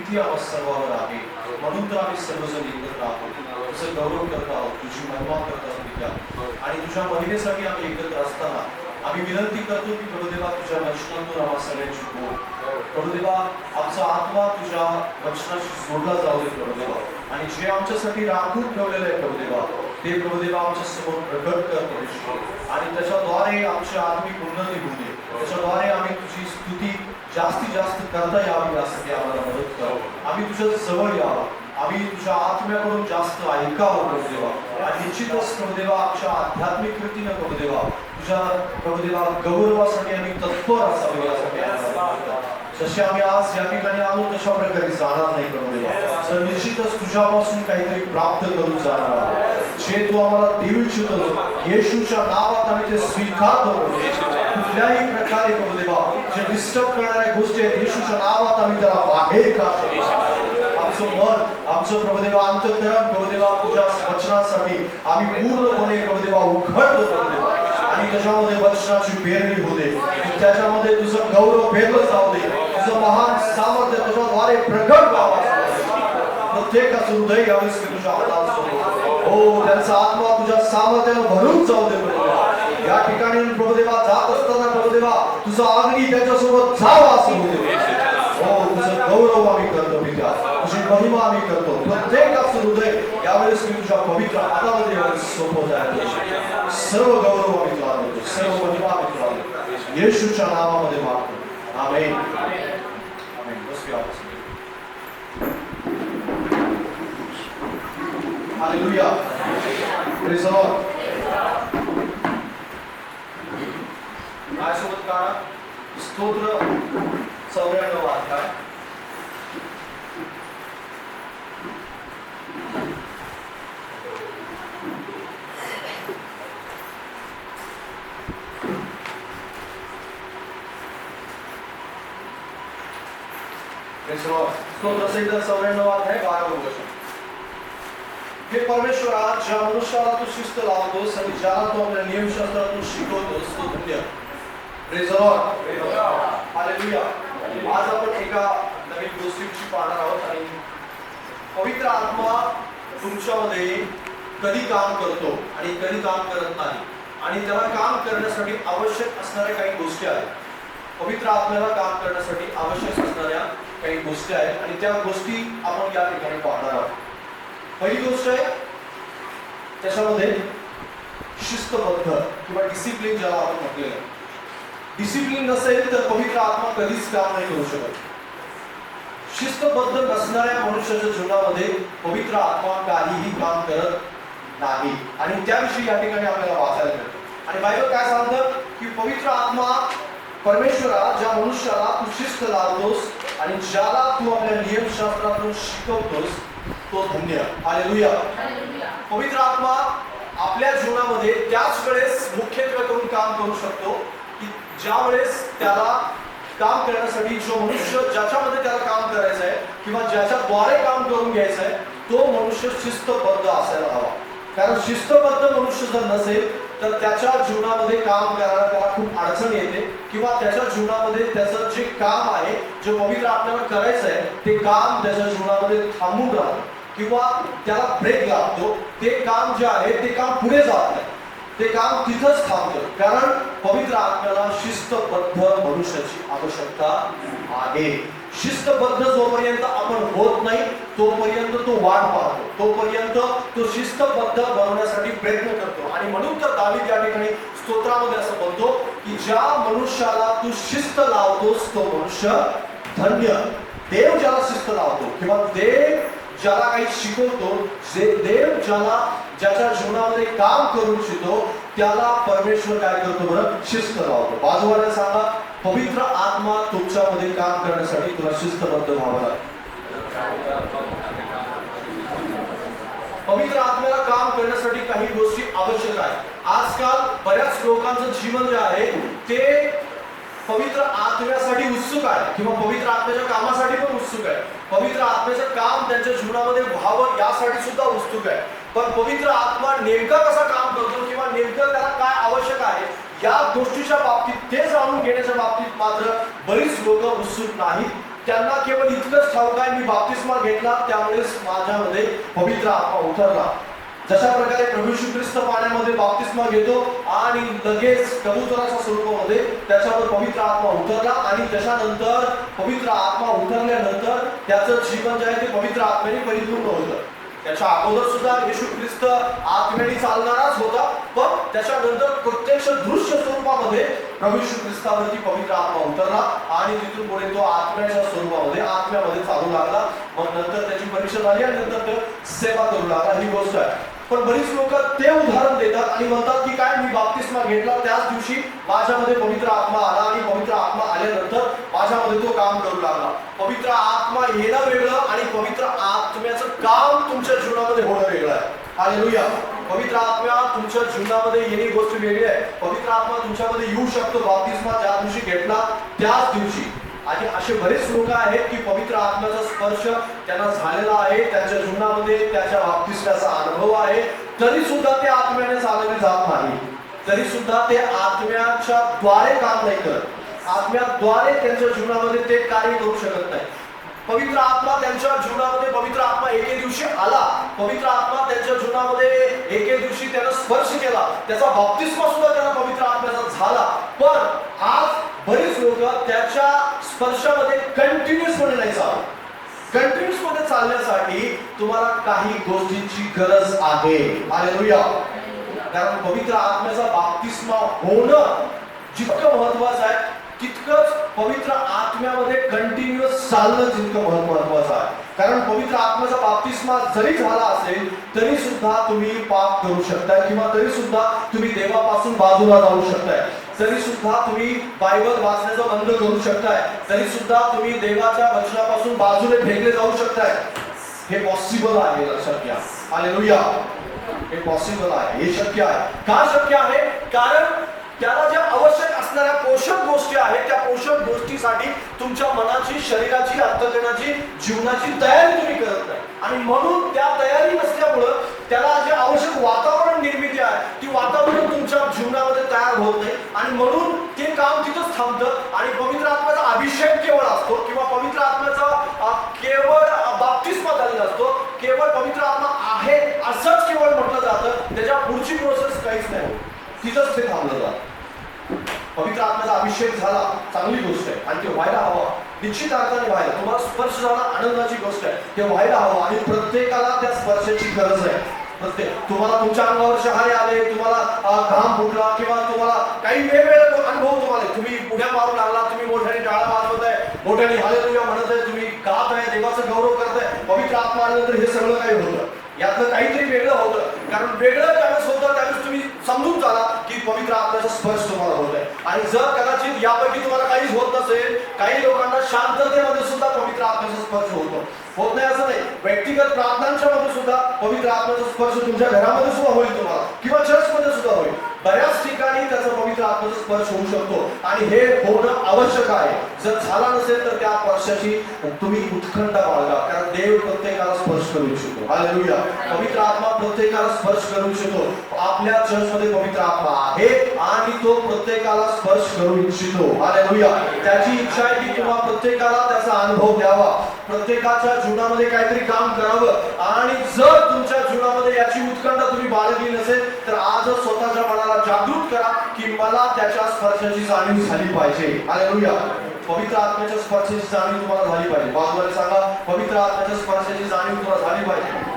प्रीती आम्हा सर्वांवर आहे, म्हणून तर आम्ही सर्वजण एकत्र आहोत, तुझं गौरव करत आहोत, तुझी महिमा करत आहोत पित्या. आणि तुझ्या महिमेसाठी आम्ही एकत्र असताना आम्ही विनंती करतो की प्रभुदेवा तुझ्या वचनातून आम्हा सगळ्यांची बोल प्रभुदेवा, आमचा आत्मा तुझ्या वचनाशी जोडला जाऊ दे प्रभुदेवा. आणि जे आमच्यासाठी राखून ठेवलेलं आहे प्रभुदेवा, ते प्रभुदेवा आमच्या समोर प्रकट कर प्रभू. आणि त्याच्याद्वारे आमची आत्मिक उन्नती होऊ दे, त्याच्याद्वारे आम्ही तुझी स्तुती जास्तीत जास्त करता यावी यासाठी आम्हाला मदत कर. आम्ही तुझ्या जवळ यावं, आम्ही तुझ्या आत्म्याकडून जास्त ऐकावं प्रभुदेवा. आणि निश्चितच प्रभुदेवा आमच्या आध्यात्मिक कृतीनं प्रभुदेवा तुझ्या प्रभुदेवा गौरवासाठी आम्ही तत्पर असावे यासाठी जसे आम्ही आज या ठिकाणी आलो तशा प्रकारे जाणार नाही प्रभुदेवा, तर निश्चितच तुझ्यापासून काहीतरी प्राप्त करून जाणार आहोत. जे तू आम्हाला देऊ इच्छितो येशूच्या नावात आम्ही ते स्वीकारतो. कुठल्याही प्रकारे प्रभुदेवा जे डिस्टर्ब करणाऱ्या गोष्टी आहेत येशूच्या नावात आम्ही त्याला बाहेर काढतो. आमचं मन, आमचं प्रभुदेवा अंतःकरण प्रभुदेवा तुझ्या वचनासाठी आम्ही पूर्णपणे प्रभुदेवा उघडतो प्रभुदेवा. आणि त्याच्यामध्ये वचनाची पेरणी होऊ दे, त्याच्यामध्ये तुझं गौरव पेरलं जाऊ दे, तुझं महान सामर्थ्य तुझ्याद्वारे प्रकट व्हावं. प्रत्येकाचं हृदय यावेळेस मी तुझ्या हातात सोडतो. हो, त्यांचा आत्मा तुझ्या सामर्थ्यानं भरून जाऊ दे प्रभुदेवा. या ठिकाणी प्रभुदेवा जात असताना प्रभुदेवा तुझा अग्नी त्याच्यासोबत जावा असं होऊ दे. हो, तुझं गौरव आम्ही करतो पित्या, तुझी महिमा आम्ही करतो. प्रत्येकाचं हृदय यावेळेस मी तुझ्या पवित्र हातामध्ये सोपवत आहे. सर्व गौरव आम्ही तुला देतो, सर्व महिमा आम्ही तुला देतो, येशूच्या नावामध्ये मागतो. आमेन. आमेन. बसूया. हालेलुया. Praise the Lord. माझ्यासोबत काढा स्तोत्र 94 अध्याय. स्तोत्र संहिता 94 अध्याय 12 वचन. हे परमेश्वरा, ज्या मनुष्याला तू शिस्त लावतोस आणि ज्याला तू आपल्या नियमशास्त्रातून शिकवतोस तो धन्य. Praise the Lord. हालेलुया. आज आपण एका नवीन गोष्टीची पाहणार आहोत. आणि पवित्र आत्मा तुमच्यामध्ये कधी काम करतो आणि कधी काम करत नाही, आणि त्याला काम करण्यासाठी आवश्यक असणाऱ्या काही गोष्टी आहेत. पवित्र आत्म्याला काम करण्यासाठी आवश्यक असणाऱ्या काही गोष्टी आहेत आणि त्या गोष्टी आपण या ठिकाणी पाहणार आहोत. पहिली गोष्ट आहे त्याच्यामध्ये शिस्तबद्ध किंवा डिसिप्लिन ज्याला आपण म्हटलेलं आहे. डिसिप्लिन नसेल तर पवित्र आत्मा कधीच काम नाही करू शकत. शिस्तबद्ध नसणाऱ्या मनुष्याच्या जीवनामध्ये पवित्र आत्मा काहीही काम करत नाही, आणि त्याविषयी या ठिकाणी आपल्याला वाचायला मिळतं. आणि बायबल काय सांगतं की पवित्र आत्मा परमेश्वरा, ज्या मनुष्याला तू शिस्त लावतोस आणि ज्याला तू आपल्या नियमशास्त्रातून शिकवतोस तो धन्य. हालेलुया. पवित्र आत्मा आपल्या जीवनामध्ये त्याच वेळेस मुख्यत्वे करून काम करू शकतो की ज्या वेळेस त्याला काम करण्यासाठी जो मनुष्य ज्याच्यामध्ये त्याला काम करायचं आहे किंवा ज्याच्याद्वारे काम करून घ्यायचं आहे तो मनुष्य शिस्तबद्ध असायला हवा. कारण शिस्तबद्ध मनुष्य जर नसेल तर त्याच्या जीवनामध्ये काम करायला त्याला खूप अडचण येते, किंवा त्याच्या जीवनामध्ये त्याचं जे काम आहे, जे पवित्र आपल्याला करायचं आहे ते काम त्याच्या जीवनामध्ये थांबून राहतं किंवा त्याला ब्रेक लागतो. ते काम जे आहे ते काम पुढे जात नाही, ते काम तिथंच थांबतं. कारण पवित्र आत्म्याला शिस्तबद्ध मनुष्याची आवश्यकता आहे. शिस्तबद्ध जोपर्यंत आपण होत नाही तोपर्यंत तो वाट पाहतो, तोपर्यंत तो शिस्तबद्ध बनवण्यासाठी प्रयत्न करतो. आणि म्हणून तर दावीद या ठिकाणी स्तोत्रामध्ये असं म्हणतो की ज्या मनुष्याला तू शिस्त लावतोस तो मनुष्य धन्य. देव ज्याला शिस्त लावतो किंवा देव ज्याला काही शिकवतो, देव ज्याच्या जीवनामध्ये काम करू इच्छितो त्याला परमेश्वर काय करतो बरं? शिस्त लावतो. बाजूवाल्याला सांगा, पवित्र आत्मा तुमच्यामध्ये काम करण्यासाठी तुला शिस्तबद्ध व्हावं लागेल. पवित्र आत्म्याला काम करण्यासाठी काही गोष्टी आवश्यक आहेत. आजकाल बऱ्याच लोकांचं जीवन जे आहे ते पवित्र आत्म्यासाठी उत्सुक आहे किंवा पवित्र आत्म्याच्या कामासाठी पण उत्सुक आहे. पवित्र आत्म्याचं काम त्यांच्या जीवनामध्ये व्हावं यासाठी सुद्धा उत्सुक आहे. पण पवित्र आत्मा नेमका कसा काम करतो किंवा नेमकं त्याला काय आवश्यक आहे या गोष्टीच्या बाबतीत, ते जाणून घेण्याच्या बाबतीत मात्र बरीच लोक उत्सुक नाहीत. त्यांना केवळ इतकंच ठाऊक आहे, मी बाप्तिस्मा घेतला त्यामुळेच माझ्यामध्ये पवित्र आत्मा उतरला. जशा प्रकारे प्रभू येशू ख्रिस्त पाण्यामध्ये बाप्तिस्मा घेतो आणि लगेच कबुतराच्या स्वरूपामध्ये त्याच्यावर पवित्र आत्मा उतरला आणि त्याच्यानंतर पवित्र आत्मा उतरल्यानंतर त्याचं जीवन जे आहे ते पवित्र आत्म्याने परिपूर्ण होतं. त्याच्या अगोदर सुद्धा येशू ख्रिस्त आत्म्याने चालणाराच होता, पण त्याच्यानंतर प्रत्यक्ष दृश्य स्वरूपामध्ये प्रभू येशू ख्रिस्तावरती पवित्र आत्मा उतरला आणि तिथून पुढे तो आत्म्याच्या स्वरूपामध्ये आत्म्यामध्ये चालू लागला. मग नंतर त्याची परीक्षा झाली आणि नंतर तो सेवा करू लागला. ही गोष्ट आहे. पण बरीच लोक ते उदाहरण देतात आणि म्हणतात की काय, मी बाप्तिस्मा घेतला त्याच दिवशी माझ्यामध्ये पवित्र आत्मा आला आणि पवित्र आत्मा आल्यानंतर माझ्यामध्ये तो काम करू लागला. पवित्र आत्मा येणं वेगळं आणि पवित्र आत्म्याचं काम तुमच्या जीवनामध्ये होणं वेगळं आहे. हालेलुया. पवित्र आत्मा तुमच्या जीवनामध्ये येणे गोष्ट वेगळी आहे. पवित्र आत्मा तुमच्यामध्ये येऊ शकतो बाप्तिस्मा ज्या दिवशी घेतला त्याच दिवशी. आणि असे बरेच लोक आहेत की पवित्र आत्म्याचा स्पर्श त्यांना झालेला आहे, त्यांच्या जीवनामध्ये त्याच्या बाप्तिस्म्याचा अनुभव आहे, तरी सुद्धा ते आत्म्याने चालवले जात नाही, तरी सुद्धा ते आत्म्याच्या द्वारे काम नाही करत, आत्म्याद्वारे त्यांच्या जीवनामध्ये ते कार्य करू शकत नाही. पवित्र आत्मा त्यांच्या जीवनामध्ये पवित्र आत्मा एके दिवशी आला, पवित्र आत्मा त्यांच्या जीवनामध्ये एके दिवशी त्यानं स्पर्श केला, त्याचा बाप्तिस्मा सुद्धा त्यांना पवित्र आत्म्याचा झाला. पण आज बरीच लोक त्याच्या स्पर्शामध्ये कंटिन्युअसपणे नाही चालत. कंटिन्युअस मध्ये चालण्यासाठी तुम्हाला काही गोष्टींची गरज आहे. हालेलुया. कारण पवित्र आत्म्याचा बाप्तिस्मा होणं जितकं महत्वाचं आहे तितकंच पवित्र आत्म्यामध्ये कंटिन्युअस चालणं जितकं महत्वाचं आहे. कारण पवित्र आत्म्याचा बाप्तिस्मा जरी झाला असेल तरी सुद्धा तुम्ही पाप करू शकताय किंवा तरी सुद्धा तुम्ही देवापासून बाजूला जाऊ शकताय, तरी सुद्धा तुम्ही बायबल वाचण्याचं बंद करू शकताय, तरी सुद्धा तुम्ही देवाच्या वचनापासून बाजूने फेकले जाऊ शकताय. हे पॉसिबल आहे. लक्षात घ्या. हालेलुया. हे पॉसिबल आहे, हे शक्य आहे. का शक्य आहे? कारण त्याला ज्या आवश्यक असणाऱ्या पोषक गोष्टी आहेत त्या पोषक गोष्टीसाठी तुमच्या मनाची, शरीराची, अंतःकरणाची, जीवनाची तयारी तुम्ही करत नाही आणि म्हणून त्या तयारी नसल्यामुळं त्याला जे आवश्यक वातावरण निर्मिती आहे ती वातावरण तुमच्या जीवनामध्ये तयार होत नाही आणि म्हणून ते काम तिथंच थांबतं आणि पवित्र आत्म्याचा अभिषेक केवळ असतो किंवा पवित्र आत्म्याचा केवळ बाप्तिस्मा झालेला असतो, केवळ पवित्र आत्मा आहे असंच केवळ म्हटलं जातं, त्याच्या पुढची प्रोसेस काहीच नाही, तिथंच ते थांबलं जातं. पवित्र आत्म्याचा अभिषेक झाला, चांगली गोष्ट आहे आणि ते व्हायला हवा, निश्चित अर्थाने व्हायला. तुम्हाला स्पर्श झाला, आनंदाची गोष्ट आहे, ते व्हायला हवं आणि प्रत्येकाला त्या स्पर्शाची गरज आहे. तुम्हाला तुमच्या अंगावर शहारे आले, तुम्हाला घाम फुटला किंवा तुम्हाला काही वेगवेगळे अनुभव तुम्हाला, तुम्ही पुढ्या मारून लागला, तुम्ही मोठ्याने टाळा वाजवत आहे, मोठ्याने हालेलुया म्हणत आहे, तुम्ही गात आहे, देवाचा गौरव करताय, पवित्र आत्मा आल्यानंतर हे सगळं काही होतं. यातलं काहीतरी वेगळं होतं. कारण वेगळं त्यावेळेस होतं त्यावेळेस तुम्ही समजून चाला की पवित्र आत्म्याचा स्पर्श तुम्हाला होत आहे. आणि जर कदाचित यापैकी तुम्हाला काहीच होत नसेल, काही लोकांना शांततेमध्ये सुद्धा पवित्र आत्म्याचा स्पर्श होत नाही असं नाही, व्यक्तिगत प्रार्थनांच्या मध्ये सुद्धा पवित्र आत्म्याचा स्पर्श तुमच्या घरामध्ये सुद्धा होईल तुम्हाला किंवा चर्चमध्ये सुद्धा होईल. बऱ्याच ठिकाणी त्याचा पवित्र आत्म्याचा स्पर्श होऊ शकतो आणि हे होणं आवश्यक आहे. जर झाला नसेल तर त्या स्पर्शाची तुम्ही उत्कंठा बाळगा, कारण देव प्रत्येकाला स्पर्श करू इच्छितो. हालेलुया. पवित्र आत्मा प्रत्येकाला स्पर्श करू इच्छितो. आपल्या चर्चमध्ये पवित्र आत्मा आहे आणि तो प्रत्येकाला स्पर्श करू इच्छितो. हालेलुया. त्याची इच्छा आहे की तुम्हा प्रत्येकाला त्याचा अनुभव द्यावा, प्रत्येकाच्या जीवनामध्ये काहीतरी काम करावं. आणि जर तुमच्या जीवनामध्ये याची उत्कंठा तुम्ही बाळगली नसेल तर आजच स्वतःच्या मनाला जागृत करा की मला त्याच्या स्पर्शाची जाणीव झाली पाहिजे. हालेलुया. पवित्र आत्म्याच्या स्पर्शाची जाणीव तुम्हाला झाली पाहिजे. बाजूला सांगा, पवित्र आत्म्याच्या स्पर्शाची जाणीव तुम्हाला झाली पाहिजे.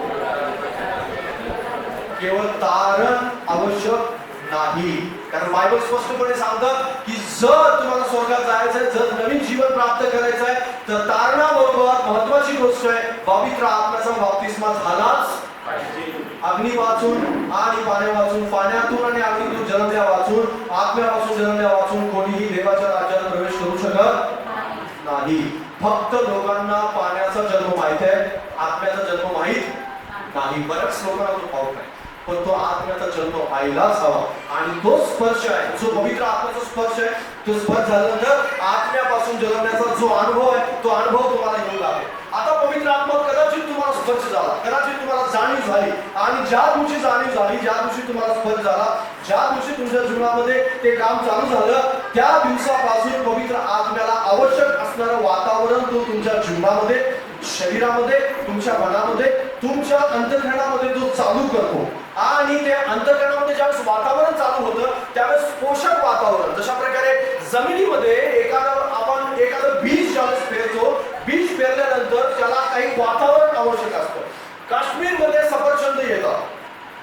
केवळ तारण आवश्यक नाही, कारण बायबल स्पष्टपणे सांगतं की जर तुम्हाला स्वर्गात जायचंय, जर नवीन जीवन प्राप्त करायचं आहे तर तारणाबरोबर महत्वाची गोष्ट आहे पवित्र आत्म्याचा बाप्तिस्मा झालाच पाहिजे. अग्नी वाचून आणि पाण्या वाचून, पाण्यातून आणि अग्नीतून जन्मल्या वाचून, आत्म्यापासून जन्मल्या वाचून कोणीही देवाच्या राज्यात प्रवेश करू शकत नाही. फक्त लोकांना पाण्याचा जन्म माहित आहे, आत्म्याचा जन्म माहित नाही. बऱ्याच लोकांना तो पाहत नाही, पण तो आत्म्याचा जन्म व्हायलाच हवा आणि तो स्पर्श आहे जो पवित्र आत्म्याचा स्पर्श आहे. तो स्पर्श झाल्यानंतर आत्म्यापासून जन्मण्याचा जो अनुभव आहे तो अनुभव तुम्हाला येऊ लागेल. आता पवित्र आत्मा कदाचित तुम्हाला स्पर्श झाला, कदाचित तुम्हाला जाणीव झाली आणि ज्या दिवशी जाणीव झाली, ज्या दिवशी तुम्हाला स्पर्श झाला, ज्या दिवशी तुमच्या जीवनामध्ये ते काम चालू झालं त्या दिवसापासून पवित्र आत्म्याला आवश्यक असणारं वातावरण तो तुमच्या जीवनामध्ये, शरीरामध्ये, तुमच्या मनामध्ये, तुमच्या अंतःकरणामध्ये जो चालू करतो. आणि ते अंतःकरणामध्ये ज्यावेळेस वातावरण चालू होतं त्यावेळेस पोषक वातावरण, जशा प्रकारे जमिनीमध्ये एखादं बीज ज्यावेळेस पेरतो, बीज पेरल्यानंतर त्याला काही वातावरण आवश्यक असतं. काश्मीरमध्ये सफरचंद येतात,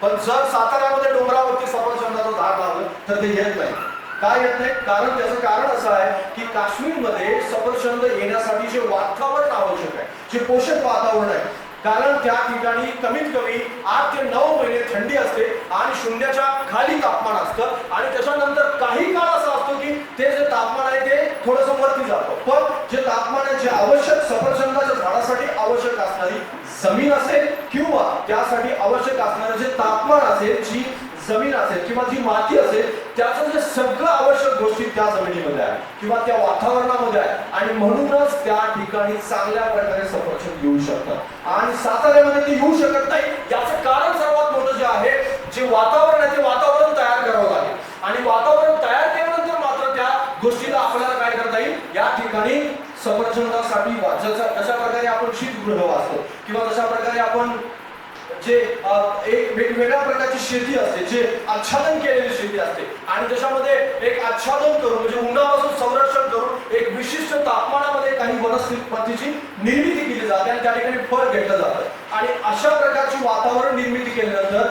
पण जर साताऱ्यामध्ये डोंगरावरती सफरचंदाचं झाड लावलं तर ते येत नाही. काय येत नाही? कारण त्याचं कारण असं आहे की काश्मीरमध्ये सफरचंद येण्यासाठी जे वातावरण आवश्यक आहे, जे पोषक वातावरण आहे, कारण त्या ठिकाणी कमीत कमी 8 ते 9 महिने थंडी असते आणि शून्याच्या खाली तापमान असतं. आणि त्याच्यानंतर काही काळ असा असतो की ते जे तापमान आहे ते थोडंसं वरती जातं. पण जे तापमान आहे, जे आवश्यक सफरचंदाच्या झाडासाठी आवश्यक असणारी जमीन असेल किंवा त्यासाठी आवश्यक असणारे जे तापमान असेल, जी जमीन असेल किंवा जी माती असेल, त्याचं जे सगळं आवश्यक गोष्टी त्या जमिनीमध्ये आहे किंवा त्या वातावरणामध्ये आहे. आणि म्हणूनच त्या ठिकाणी चांगल्या प्रकारे सफरचंद येऊ शकतात. आणि साताऱ्यामध्ये ते येऊ शकत नाही. याचं कारण सर्वात मोठं जे आहे, जे वातावरण आहे ते वातावरण तयार करावं लागेल. आणि वातावरण तयार केल्यानंतर मात्र त्या गोष्टीला आपल्याला काय करता येईल, या ठिकाणी सफरचंदासाठी जशा प्रकारे आपण शीतगृह वाचतो किंवा जशा प्रकारे आपण जे एक वेगवेगळ्या प्रकारची शेती असते, जे आच्छादन केलेली शेती असते, आणि त्याच्यामध्ये एक आच्छादन करून म्हणजे उन्हापासून संरक्षण करून एक विशिष्ट तापमानामध्ये काही वनस्पतीची निर्मिती केली जाते आणि त्या ठिकाणी फळ घेतलं जातं. आणि अशा प्रकारची वातावरण निर्मिती केल्यानंतर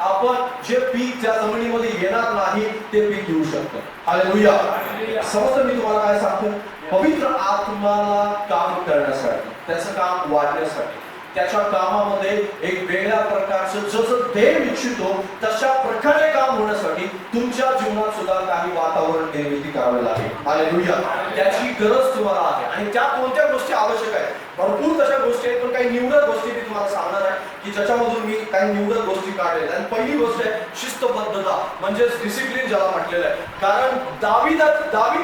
आपण जे पीक त्या जमिनीमध्ये येणार नाही ते पीक घेऊ शकतो. हालेलुया. समजतं मी तुम्हाला काय सांगतो? पवित्र आत्म्याला काम करण्यासाठी, त्याचं काम वाढण्यासाठी, त्याच्या कामामध्ये एक वेगळ्या प्रकारचं जसं देव इच्छितो तशा प्रकारे काम होण्यासाठी तुमच्या जीवनात सुद्धा काही वातावरण निर्मिती करावे लागेल. हालेलुया. त्याची गरज तुम्हाला आहे. आणि त्या कोणत्या गोष्टी आवश्यक आहेत? भरपूर तशा गोष्टी आहेत, पण काही निवडक गोष्टी मी तुम्हाला सांगणार आहे की ज्याच्यामधून मी काही निवडक गोष्टी काढलेल्या. आणि पहिली गोष्ट आहे शिस्तबद्धता, म्हणजे डिसिप्लिन ज्याला म्हटलेलं आहे. कारण दावीद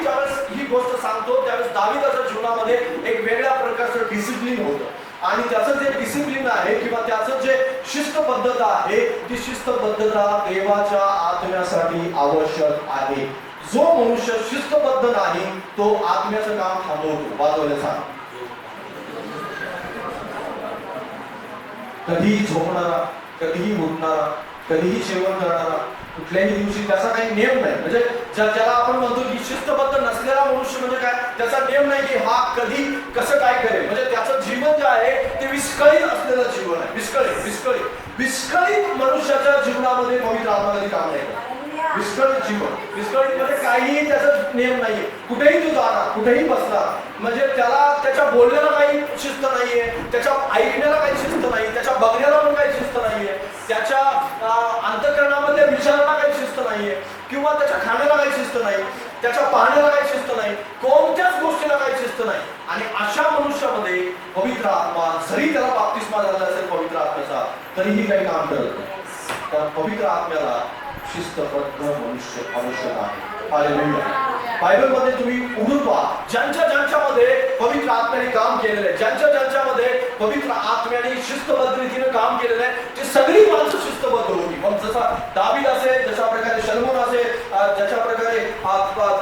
ज्यावेळेस ही गोष्ट सांगतो त्यावेळेस दावीदाच्या जीवनामध्ये एक वेगळ्या प्रकारचं डिसिप्लिन होतं. आणि त्याचं जे डिसिप्लिन आहे किंवा त्याचं जे शिस्तबद्धता आहे, ती शिस्तबद्धता देवाच्या आत्म्यासाठी आवश्यक आहे. जो मनुष्य शिस्तबद्ध नाही तो आत्म्याचं काम थांबवतो. बाजूला कधीही झोपणारा, कधीही उठणारा, कधीही जेवण करणारा, कुठल्याही दिवशी त्याचा काही नियम नाही. म्हणजे ज्याला आपण म्हणतो की शिस्तबद्ध नसलेला मनुष्य म्हणजे काय, त्याचा नियम नाही की हा कधी कसं काय करेल. म्हणजे त्याचं जीवन जे आहे ते विस्कळीत असलेलं जीवन आहे. विस्कळीत मनुष्याच्या जीवनामध्ये पवित्र आत्मा कधी काम नाही करत. विस्कळीत जीवन, विस्कळीत म्हणजे काहीही त्याचा नियम नाहीये. कुठेही तू जाणार, कुठेही बसणार, म्हणजे त्याला त्याच्या बोलण्याला काही शिस्त नाहीये, त्याच्या ऐकण्याला काही शिस्त नाही, त्याच्या बघण्याला पण काही शिस्त नाहीये, त्याच्या अंतःकरणामध्ये विचाराला काही शिस्त नाहीये, किंवा त्याच्या खाण्याला काही शिस्त नाही, त्याच्या पाहण्याला काही शिस्त नाही, कोणत्याच गोष्टीला काही शिस्त नाही. आणि अशा मनुष्यामध्ये पवित्र आत्मा, जरी त्याला बाप्तिस्मा झाला असेल पवित्र आत्म्याचा, तरीही काही काम करत नाही. तर पवित्र आत्म्याला शिस्तबद्ध मनुष्य आवश्यक आहे. हालेलुया. बायबलमध्ये तुम्ही उघडून पहा, ज्यांच्यामध्ये पवित्र आत्म्याने काम केलेलं आहे, ज्यांच्यामध्ये पवित्र आत्म्याने शिस्तबद्ध रीतीने काम केलेलं आहे, ते सगळी माणसं शिस्तबद्ध होती. मग जसा दावीद असेल, जशा प्रकारे शलोमोन असेल, ज्याच्या प्रकारे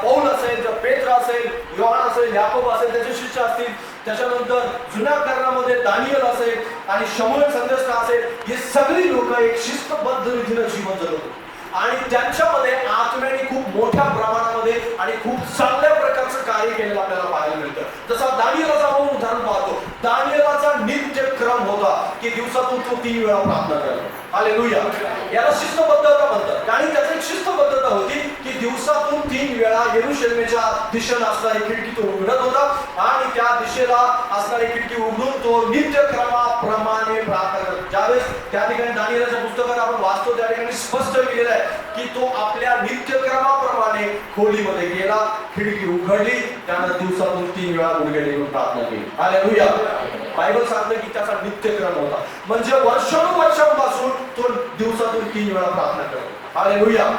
पौल असेल, पेत्र असेल, योहान असेल, याकोब असेल, त्याचे शिष्य असतील, त्याच्यानंतर जुन्या करारामध्ये दानियल असेल आणि शमूएल संदेष्टा असेल, हे सगळी लोक एक शिस्तबद्ध रीतीने जीवन जगत होती. आणि त्यांच्यामध्ये आत्म्याने खूप मोठ्या प्रमाणामध्ये आणि खूप चांगल्या प्रकारचं कार्य केलेलं आपल्याला पाहायला मिळतं. जसा दानियेलाचं आपण उदाहरण पाहतो. दानियेलाचा नित्यक्रम होता की दिवसातून तो 3 वेळा प्रार्थना करतो. हालेलुया. याला शिस्तबद्धता म्हणतात. आणि त्याची एक शिस्तबद्धता होती की दिवसातून 3 वेळा यरूशलेमेच्या दिशेला असणारी खिडकी तो उघडत होता आणि त्या दिशेला असणारी खिडकी उघडून तो नित्यक्रमाप्रमाणे प्रार्थना करतो. ज्यावेळेस त्या ठिकाणी दानियेलाच्या पुस्तकात आपण वाचतो त्या ठिकाणी स्पष्ट लिहिलेलं आहे की तो आपल्या नित्यक्रमाप्रमाणे खोलीमध्ये गेला, खिडकी उघडली, त्यानं दिवसातून 3 वेळा गुडघे टेकून प्रार्थना केली. हालेलुया. बायबल सांगतं की त्याचा नित्यक्रम होता, म्हणजे वर्षानुवर्षांपासून तो दिवसातून 3 वेळा प्रार्थना करतो. हालेलुया.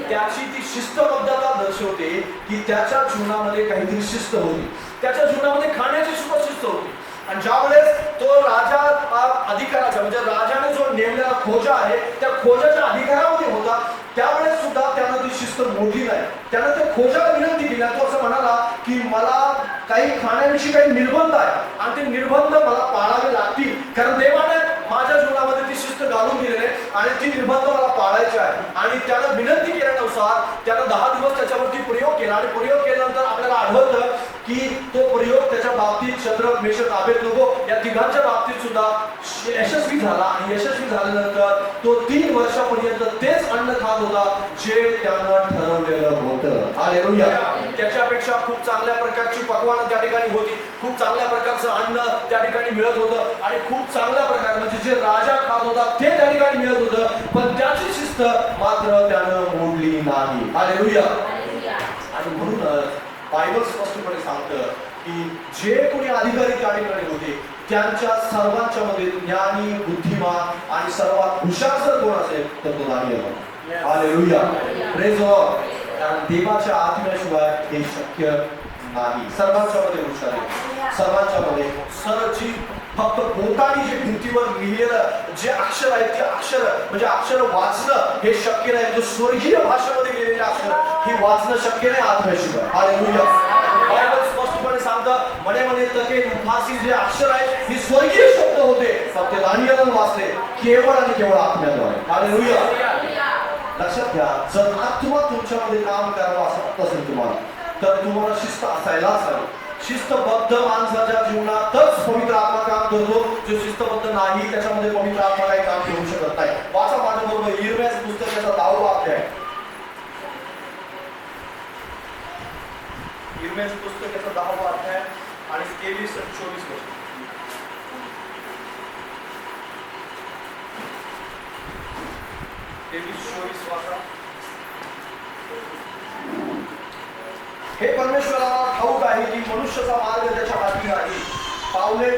त्याची ती शिस्तबद्धता दर्शवते की त्याच्या जीवनामध्ये काहीतरी शिस्त होती, त्याच्या जीवनामध्ये खाण्याची सुद्धा शिस्त होती. आणि ज्यावेळेस तो राजा अधिकाराचा म्हणजे राजाने जो नेमलेला खोजा आहे त्या खोजाच्या अधिकारामध्ये होता, त्यावेळेस सुद्धा त्यानं ती शिस्त शिस्त मोडली नाही. त्यानं ते खोजाला विनंती केली. तो असं म्हणाला की मला काही खाण्याविषयी काही निर्बंध आहे आणि ते निर्बंध मला पाळावे लागतील, कारण देवाने माझ्या जीवनामध्ये ती शिस्त घालून दिलेली आहे आणि ती निर्बंध मला पाळायचे आहे. आणि त्यानं विनंती केल्यानुसार त्यानं 10 दिवस त्याच्यावरती प्रयोग केला आणि प्रयोग केल्यानंतर आपल्याला आढळतं की तो प्रयोग त्याच्या बाबतीत शद्रक, मेशक, अबेदनगो या तिघांच्या बाबतीत सुद्धा यशस्वी झाला. आणि यशस्वी झाल्यानंतर तो 3 वर्षापर्यंत तेच अन्न खात होता जे त्यानं ठरवलेलं होतं. हालेलुया. त्याच्यापेक्षा खूप चांगल्या प्रकारची पकवानं त्या ठिकाणी होती, खूप चांगल्या प्रकारचं अन्न त्या ठिकाणी मिळत होतं आणि खूप चांगल्या प्रकारे म्हणजे जे राजा खात होता ते त्या ठिकाणी मिळत होतं, पण त्याची शिस्त मात्र त्यानं मोडली नाही. हालेलुया. आणि म्हणूनच बायबल स्पष्टपणे सांगतं की जे कोणी अधिकारी त्या ठिकाणी होते त्यांच्या सर्वांच्या मध्ये ज्ञानी, बुद्धिमान आणि सर्वात हुशार जर कोण असेल तर तो दानिएल होता. हालेलुया. Praise God. कारण देवाच्या आत्म्याशिवाय हे शक्य नाही. सर्वांच्या मध्ये हुशार आहे, सर्वांच्या मध्ये सरची फक्त बोटाने जे भिंतीवर लिहिलेलं जे अक्षर आहेत ते अक्षर म्हणजे अक्षर वाचणं हे शक्य नाही. जो स्वर्गीय भाषेमध्ये लिहिलेले अक्षर हे वाचणं शक्य नाही आत्म्याशिवाय. हालेलुया. बायबल स्पष्टपणे सांगतं म्हणे तके फासी जे अक्षर आहेत हे स्वर्गीय शब्द होते, फक्त दानिएलने वाचले केवळ आणि केवळ आत्म्याद्वारे. हालेलुया. लक्षात घ्या, जर आत्मा तुमच्यामध्ये काम करावं असं असेल तुम्हाला तर तुम्हाला शिस्त असायलाच हवी. शिस्तबद्ध माणसाच्या जीवनातच पवित्र आत्मा काम करतो. जो शिस्तबद्ध नाही त्याच्यामध्ये पवित्र आत्मा काही काम करू शकत नाही. वाचा माझ्याबरोबर यिर्मयाच्या पुस्तकाचा 10वा अध्याय. यिर्मयाच्या पुस्तकाचा 10वा अध्याय आणि 23 आणि 24 वचन. 23-24 वाचा. हे परमेश्वराला ठाऊक आहे की मनुष्याचा मार्ग त्याच्या हाती नाही, पावले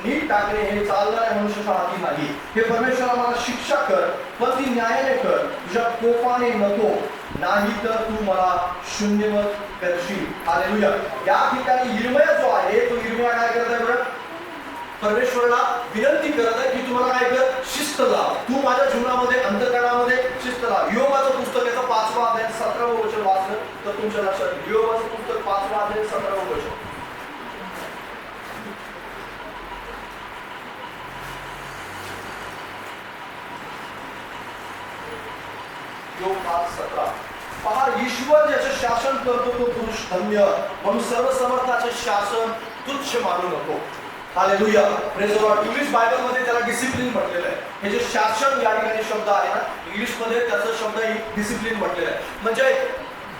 नीट टाकणे हे चालणाऱ्या मनुष्याच्या हाती नाही. हे परमेश्वरा मला शिक्षा कर, पण ती न्यायाने कर, तुझ्या कोपाने नको, नाही तर तू मला शून्यवत करशील. हालेलुया. या ठिकाणी यिर्मया जो आहे तो यिर्मया काय करत आहे बरं? परमेश्वराला विनंती करत आहे की तुम्हाला काय कर, शिस्त लाव. तू माझ्या जीवनामध्ये अंतःकरणामध्ये शिस्त लाव. योबाचं पुस्तक याचा 5वा अध्याय 17वं वचन वाचलं तर तुमच्या लक्षात येईल. योबाचं पुस्तक 5वा अध्याय 17वं वचन. योग 5:17. पहा, ईश्वर ज्याचे शासन करतो तो पुरुष धन्य, म्हणून सर्वसमर्थाचे शासन तुच्छ मानू नको. Hallelujah. Praise the Lord. English Bible मध्ये त्याला डिसिप्लिन म्हटलेलं आहे. हे जे शासन या ठिकाणी शब्द आहे ना, इंग्लिश मध्ये त्याचा शब्द डिसिप्लिन म्हटलेला आहे. म्हणजे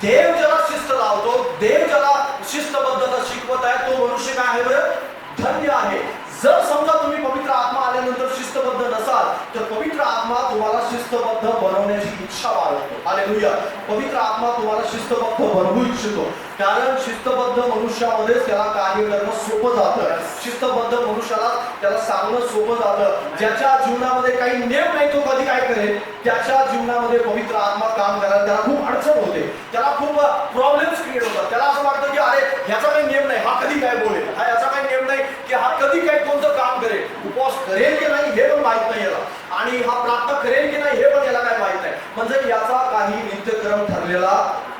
देव ज्याला शिस्त लावतो, देव ज्याला शिस्तबद्धता शिकवत आहे तो मनुष्य काय आहे बरं? धन्य आहे. जर समजा तुम्ही पवित्र आत्मा आल्यानंतर शिस्तबद्ध नसाल तर पवित्र आत्मा तुम्हाला शिस्तबद्ध बनवण्याची इच्छा बाळगतो. हालेलुया. पवित्र आत्मा तुम्हाला शिस्तबद्ध बनवू इच्छितो, कारण शिस्तबद्ध मनुष्यामध्ये त्याला कार्य करणं सोपं जातं. शिस्तबद्ध मनुष्याला त्याला सांगणं सोपं जातं. ज्याच्या जीवनामध्ये काही नेम नाही तो कधी काय करेल, त्याच्या जीवनामध्ये पवित्र आत्मा काम करायला त्याला खूप अडचण होते, त्याला खूप प्रॉब्लेम्स क्रिएट होतात. त्याला असं वाटतं की अरे ह्याचा काही नेम नाही, हा कधी काय बोलेल, हा याचा काही नेम नाही की हा कधी काय कोणतं काम करेल, उपवास करेल की नाही हे पण माहित नाही याला, आणि हा प्रार्थना करेल की नाही हे पण याला काय माहित नाही. म्हणजे याचा काही नित्यक्रम ठरलेला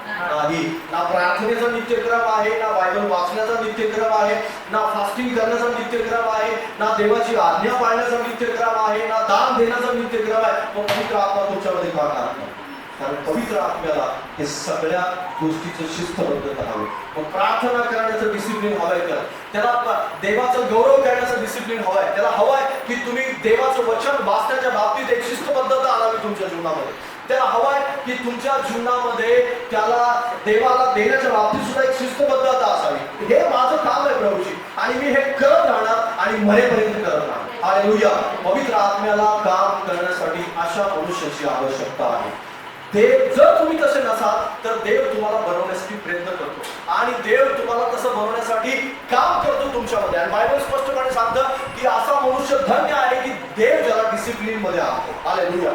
नाही. ना प्रार्थनेचा नित्यक्रम आहे, ना बायबल वाचण्याचा नित्यक्रम आहे, ना फास्टिंग करण्याचा नित्यक्रम आहे, ना देवाची आज्ञा पाळण्याचा नित्यक्रम आहे, ना दान देण्याचा नित्यक्रम आहे. तो पवित्र आत्मा तुमच्यामध्ये का करतो? कारण पवित्र आत्म्याला हे सगळ्या गोष्टीचं शिस्तबद्धता हवी. मग प्रार्थना करण्याचं डिसिप्लिन हवंय, त्याला देवाचं गौरव करण्याचं डिसिप्लिन हवंय. त्याला हवंय की तुम्ही देवाचं वचन वाचण्याच्या बाबतीत एक शिस्तबद्धता आणावी तुमच्या जीवनामध्ये. त्याला हवंय की तुमच्या जीवनामध्ये त्याला देवाला देण्याच्या बाबतीत सुद्धा एक शिस्तबद्धता असावी. हे माझं काम आहे प्रभूजी, आणि मी हे करत राहणार आणि मरेपर्यंत करत राहणार. हालेलुया. पवित्र आत्म्याला काम करण्यासाठी अशा मनुष्याची आवश्यकता आहे. देव जर तुम्ही तसे नसाल तर देव तुम्हाला बनवण्यासाठी प्रयत्न करतो, आणि देव तुम्हाला तसं बनवण्यासाठी काम करतो तुमच्यामध्ये. आणि बायबल स्पष्टपणे सांगतं की असा मनुष्य धन्य आहे की देव ज्याला डिसिप्लिन मध्ये आणतो. हालेलुया.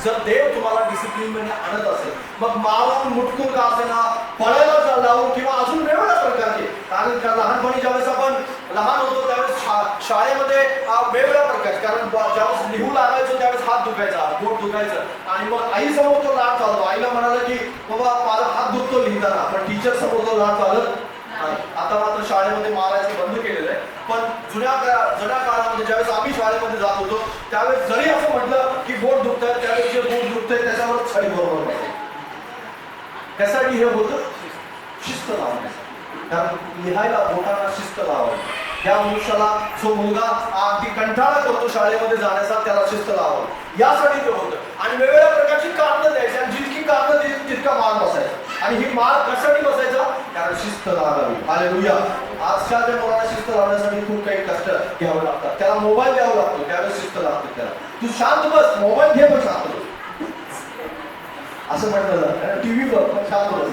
जर देव तुम्हाला डिसिप्लिन मध्ये आणत असेल, मग मारून मुटकून का असेना, पळायला लावून किंवा अजून वेगवेगळ्या प्रकारचे, कारण लहानपणी ज्यावेळेस आपण लहान होतो त्यावेळेस शाळेमध्ये वेगवेगळ्या प्रकारचे, कारण ज्यावेळेस लिहू लागायचो त्यावेळेस हात दुखायचा, बोट दुखायचं, आणि मग आई समोर तो लाट चालतो. आईला म्हणाला की बाबा मुलांना चालत नाही. आता मात्र शाळेमध्ये मारायचं बंद केलेलं आहे. पण जुन्या काळामध्ये ज्यावेळेस आम्ही शाळेमध्ये जात होतो त्यावेळेस जरी असं म्हटलं की बोट दुखतंय, त्यावेळेस जे बोट दुखतंय त्याच्यावर छडी बरोबर नाही. त्यासाठी हे होतं शिस्त लावण्यासाठी. कारण लिहायला बोटांना शिस्त लावावी. त्या मनुष्याला जो मुलगा अगदी कंटाळा करतो शाळेमध्ये जाण्याचा त्याला शिस्त लावावी यासाठी ते होतं. आणि वेगवेगळ्या प्रकारची कारणं द्यायची आणि जितकी कारणं दिली तितका मार बसायचा. आणि ही मार कशासाठी बसायचा? कारण शिस्त लावावी. हालेलुया. आजच्या त्या मुलाला शिस्त लावण्यासाठी खूप काही कष्ट घ्यावं लागतात. त्याला मोबाईल द्यावा लागतो त्यावेळेस शिस्त लागते. त्याला तू शांत बस, मोबाईल घे पण शांत बस असं म्हटलं जातं. टीव्ही बघ पण शांत बस.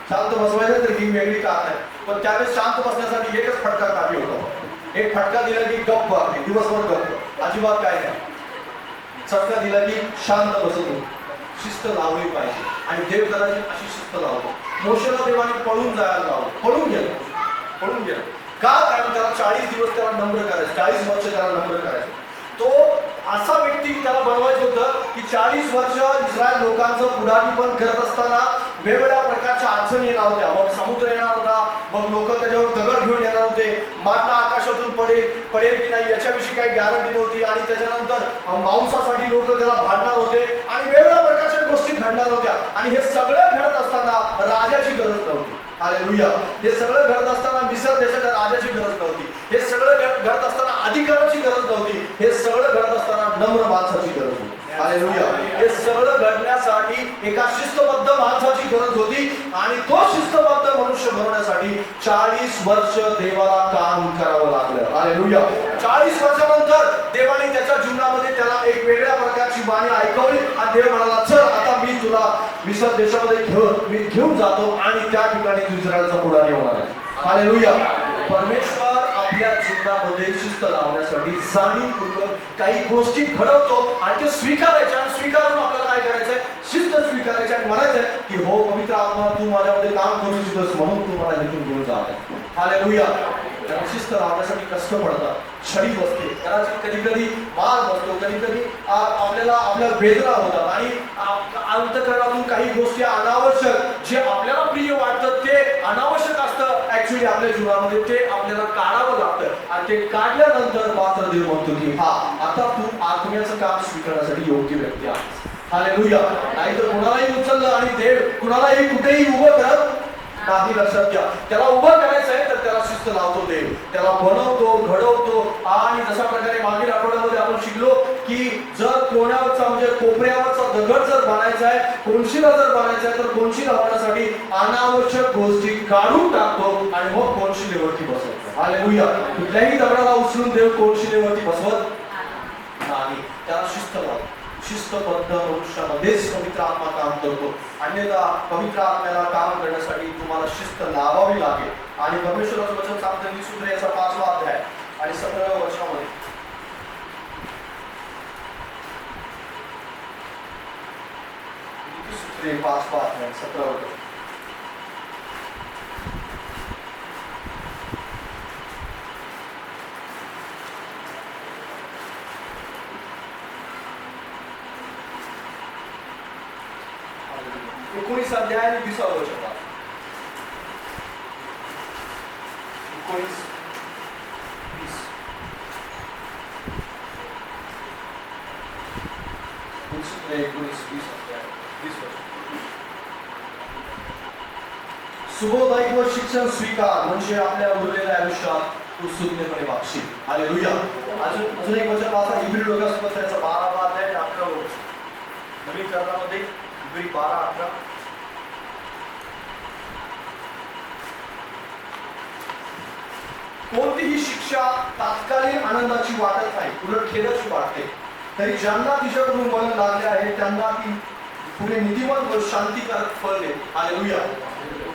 शांत बसवायचं तर ही वेगळी कारण आहे. पण त्यावेळेस शांत बसण्यासाठी एकच फटका काढली होता. एक फटका दिला की गप्प वागते, दिवसभर गप्प, अजिबात काय नाही. चटका दिला की शांत बसतो. शिस्त लावली पाहिजे. आणि देव जराची अशी शिस्त लावतो. मोशेला देवाने पळून जायला लावलं, पळून गेलं का? कारण त्याला 40 दिवस त्याला नम्र करायचं, 40 वर्ष त्याला नम्र करायचं. तो असा व्यक्ती त्याला बनवायचं होतं की 40 वर्ष इस्रायल लोकांचं पुढारीपण करत असताना वेगवेगळ्या प्रकारच्या अडचणी येणार होत्या. मग समुद्र येणार होता, मग लोक त्याच्यावर दगड घेऊन येणार होते, मारणा आकाशातून पडेल की नाही याच्याविषयी काही गॅरंटी नव्हती. आणि त्याच्यानंतर मांसासाठी लोक त्याला भांडणार होते आणि वेगवेगळ्या प्रकारच्या गोष्टी घडणार होत्या. आणि हे सगळं घडत असताना राजाची गरज नव्हती. हालेलुया. हे सगळं घडत असताना मिसर देशाच्या राजाची गरज नव्हती. हे सगळं घडत असताना अधिकाराची गरज नव्हती. हे सगळं घडत असताना नम्र माणसाची गरज होती. हालेलुया. हे सगळं घडण्यासाठी एका शिस्तबद्ध माणसाची गरज होती. आणि तो शिस्तबद्ध मनुष्य बनवण्यासाठी 40 वर्ष देवाला काम करावं लागलं. हालेलुया. 40 वर्षानंतर देवाने त्याच्या जीवनामध्ये त्याला एक वेगळ्या प्रकारची बाणी ऐकवली आणि देव म्हणाला, चल आता मी तुला मिसर देशामध्ये घेऊन जातो आणि त्या ठिकाणी तू इस्रायलचा पुढारी होणार आहे. हालेलुया. परमेश्वर आपल्या जीवनामध्ये शिस्त लावण्यासाठी जाणीवपूर्वक काही गोष्टी घडवतो आणि ते स्वीकारायच्या. आणि स्वीकारून आपल्याला काय करायचंय? शिस्त स्वीकारायची आणि म्हणायचंय की हो पवित्र आत्मा तू माझ्यामध्ये काम करू इच्छितोस म्हणून तू मला इथून घेऊन जात. हालेलुया. शिस्त लावण्यासाठी कष्ट पडतात, छडी बसते, कधी कधी मार बसतो, कधी कधी आपल्याला वेदना होतात. आणि अंतःकरणातून काही गोष्टी अनावश्यक जे आपल्याला प्रिय वाटतं ते अनावश्यक असतं ऍक्च्युली आपल्या जीवनामध्ये, ते आपल्याला काढावं लागतं. आणि ते काढल्यानंतर मात्र देव म्हणतो की हा आता तू आत्म्याचं काम स्वीकारण्यासाठी योग्य व्यक्ती आहेस. हालेलुया. नाही तर कुणालाही उचललं आणि देव कुणालाही कुठेही उभं करत नाही. लक्षात घ्या. त्याला उभं करायचं आहे तर त्याला शिस्त लावतो देव, त्याला बनवतो, घडवतो. आणि जशा प्रकारे मागील आठवड्यामध्ये आपण शिकलो की जर कोण्यावरचा म्हणजे कोपऱ्यावरचा दगड जर बनायचा आहे, कोणशीला जर बनायचा आहे तर कोणशीला होण्यासाठी अनावश्यक गोष्टी काढून टाकतो आणि मग कोणशिलेवरती बसवतो. हालेलुया. कुठल्याही दगडाला उचलून देव कोणशिलेवरती बसवत नाही. त्याला शिस्त लावतो. शिस्तबद्ध मनुष्यामध्येच पवित्र आत्मा काम करतो. अन्यथा पवित्र आत्म्याला काम करण्यासाठी तुम्हाला शिस्त लावावी लागेल. आणि परमेश्वराचं वचन सांगतं नीतिसूत्रे याचा 5वा अध्याय आणि 17व्या वर्षामध्ये नीतिसूत्रे 5वा अध्याय 17वा वर्ष. अध्याय आणि 20वा वर्ष. 19, 20 अध्याय 20 वर्ष. सुबोधायक व शिक्षण स्वीकार म्हणजे आपल्या उरलेल्या आयुष्यात उत्सुकतेपणे वागशील. हालेलुया. अजून एक वचन वाचा इब्री लोकांसोबत 12वा अध्याय 18वा वर्ष. नवीन करारामध्ये इब्री 12:18. कोणतीही शिक्षा तात्कालिक आनंदाची वाटत नाही, उलट खेदाची वाटते. तरी ज्यांना तिच्याकडून बळ लागले आहे त्यांना ती पुढे नीतिमत व शांतिकारक फळ देते. हालेलुया.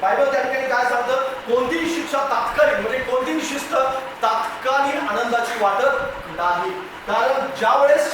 बायबल त्या ठिकाणी काय सांगतं? कोणतीही शिक्षा तात्कालिक म्हणजे कोणतीही शिस्त तात्कालिक आनंदाची वाटत नाही. कारण ज्या वेळेस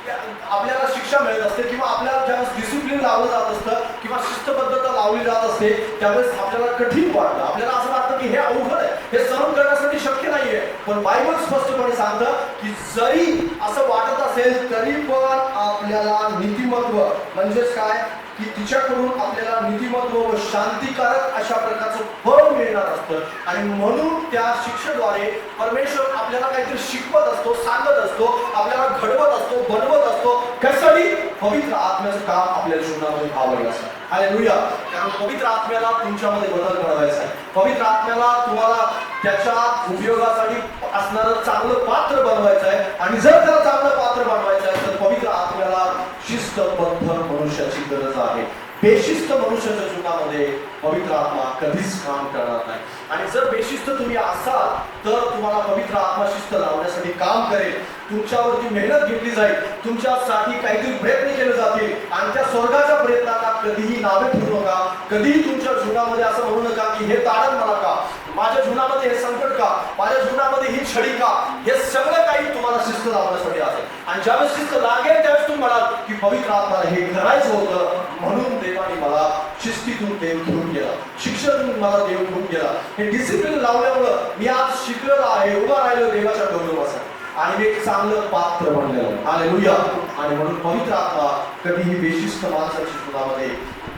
आपल्याला शिक्षा मिळत असते किंवा आपल्याला ज्यावेळेस डिसिप्लिन लावलं जात असतं किंवा शिस्तबद्धता लावली जात असते त्यावेळेस आपल्याला कठीण वाटतं. आपल्याला असं वाटतं की हे अवघड आहे, हे सहन करण्यासाठी शक्य नाहीये. पण बायबल स्पष्टपणे सांगतं की जरी असं वाटत असेल तरी पण आपल्याला नीतिमत्व म्हणजेच काय की तिच्याकडून आपल्याला नीतिमत्व व शांतिकारक अशा प्रकारचं फळ मिळणार असतं. आणि म्हणून त्या शिक्षेद्वारे परमेश्वर आपल्याला काहीतरी शिकवत असतो, सांगत असतो, आपल्याला घडवत असतो, बनवत असतो. कशासाठी? पवित्र आत्म्याचं काम आपल्या जीवनामध्ये व्हावं असं. हालेलुया. कारण पवित्र आत्म्याला तुमच्यामध्ये बदल घडवायचा आहे. पवित्र आत्म्याला तुम्हाला त्याच्या उपयोगासाठी असणारं चांगलं पात्र बनवायचं आहे. आणि जर त्याला चांगलं पात्र बनवायचं आहे तर पवित्र आत्म्याला शिस्तबद्ध मनुष्याची गरज आहे. बेशिस्त मनुष्याच्या जीवनामध्ये पवित्र आत्मा कधीच काम करणार नाही. आणि जर बेशिस्त तुम्ही असाल तर तुम्हाला पवित्र आत्मा शिस्त लावण्यासाठी काम करेल. तुमच्यावरती मेहनत घेतली जाईल, तुमच्यासाठी काहीतरी प्रयत्न केले जातील. आणि त्या स्वर्गाच्या प्रयत्नांना कधीही नावे ठेवू नका. कधीही तुमच्या जीवनामध्ये असं म्हणू नका की हे तारण मला का, माझ्या जीवनामध्ये हे संकट का, माझ्या जीवनामध्ये ही छडी का. हे सगळं काही तुम्हाला शिस्त लावण्यासाठी असेल. आणि ज्यावेळेस शिस्त लागेल त्यावेळेस तुम्ही म्हणाल की पवित्र आत्म्याला हे करायचं होतं, म्हणून देवाने मला शिस्तीतून देव घेऊन गेला, शिक्षेतून मला देव घेऊन गेला. हे डिसिप्लिन लावल्यामुळं मी आज शिकलेलो आहे, उभा राहिलो देवाच्या गौरवासाठी आणि मी एक चांगलं पात्र बनलेलं. हालेलुया. आणि म्हणून पवित्र आत्मा कधीही बेशिस्त माणसाच्या जीवनामध्ये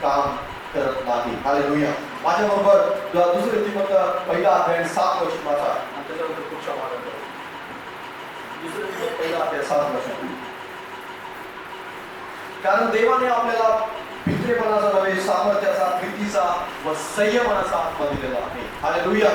काम करत नाही. हालेलुया. माझ्याबरोबर दुसरे नीतिमत्व पहिला अध्याय 7 वचन वाचा आणि त्याच्यानंतर पुढच्या मार्गात जाऊ. दुसरे नीतिमत्व पहिला अध्याय 7 वचन. कारण देवाने आपल्याला भित्रेपणाचा नव्हे, सामर्थ्याचा, प्रीतीचा व संयमाचा आत्मा दिलेला आहे. हालेलुया.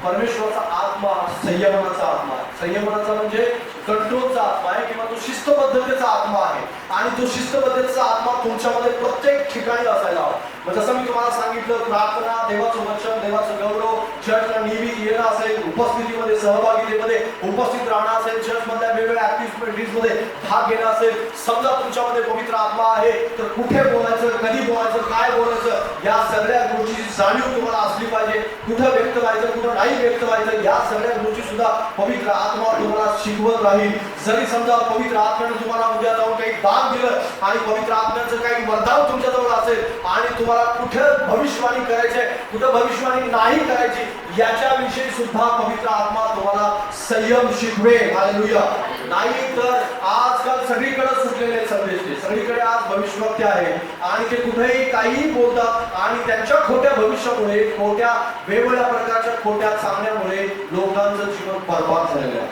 परमेश्वराचा आत्मा संयमनाचा आत्मा. संयमनाचा म्हणजे कंट्रोलचा आत्मा आहे किंवा तो शिस्तबद्धतेचा आत्मा आहे. आणि तो शिस्तबद्धतेचा आत्मा तुमच्यामध्ये प्रत्येक ठिकाणी असायला हवा. जसं मी तुम्हाला सांगितलं, प्रार्थना, देवाचं वचन, देवाचं गौरव, चर्चला नियमित येणं असेल, उपस्थितीमध्ये सहभागितेमध्ये उपस्थित राहणं असेल, चर्चमधल्या वेगवेगळ्या ऍक्टिव्हिटीजमध्ये भाग घेणं असेल. समजा तुमच्यामध्ये पवित्र आत्मा आहे तर कुठे बोलायचं, कधी बोलायचं, काय बोलायचं या सगळ्या गोष्टीची जाणीव तुम्हाला असली पाहिजे. कुठं व्यक्त व्हायचं, कुठं नाही व्यक्त व्हायचं या सगळ्या गोष्टी सुद्धा पवित्र आत्मा तुम्हाला शिकवत राहील. जरी समजा पवित्र आत्म्याने तुम्हाला उद्या जाऊन काही दान दिलं आणि पवित्र आत्म्याचं काही वरदान तुमच्याजवळ असेल आणि तुम्हाला कुठं भविष्यवाणी करायची आहे, कुठं भविष्यवाणी नाही करायची याच्याविषयी सुद्धा पवित्र आत्मा तुम्हाला संयम शिकवेल. हालेलुया. नाही तर आजकाल सगळीकडे सुटलेले संदेश, सगळीकडे आज भविष्यवक्ते आहे आणि ते कुठेही काहीही बोलतात आणि त्यांच्या खोट्या भविष्यामुळे, खोट्या वेगवेगळ्या प्रकारच्या खोट्या सांगण्यामुळे लोकांचं जीवन बर्बाद झालेलं आहे,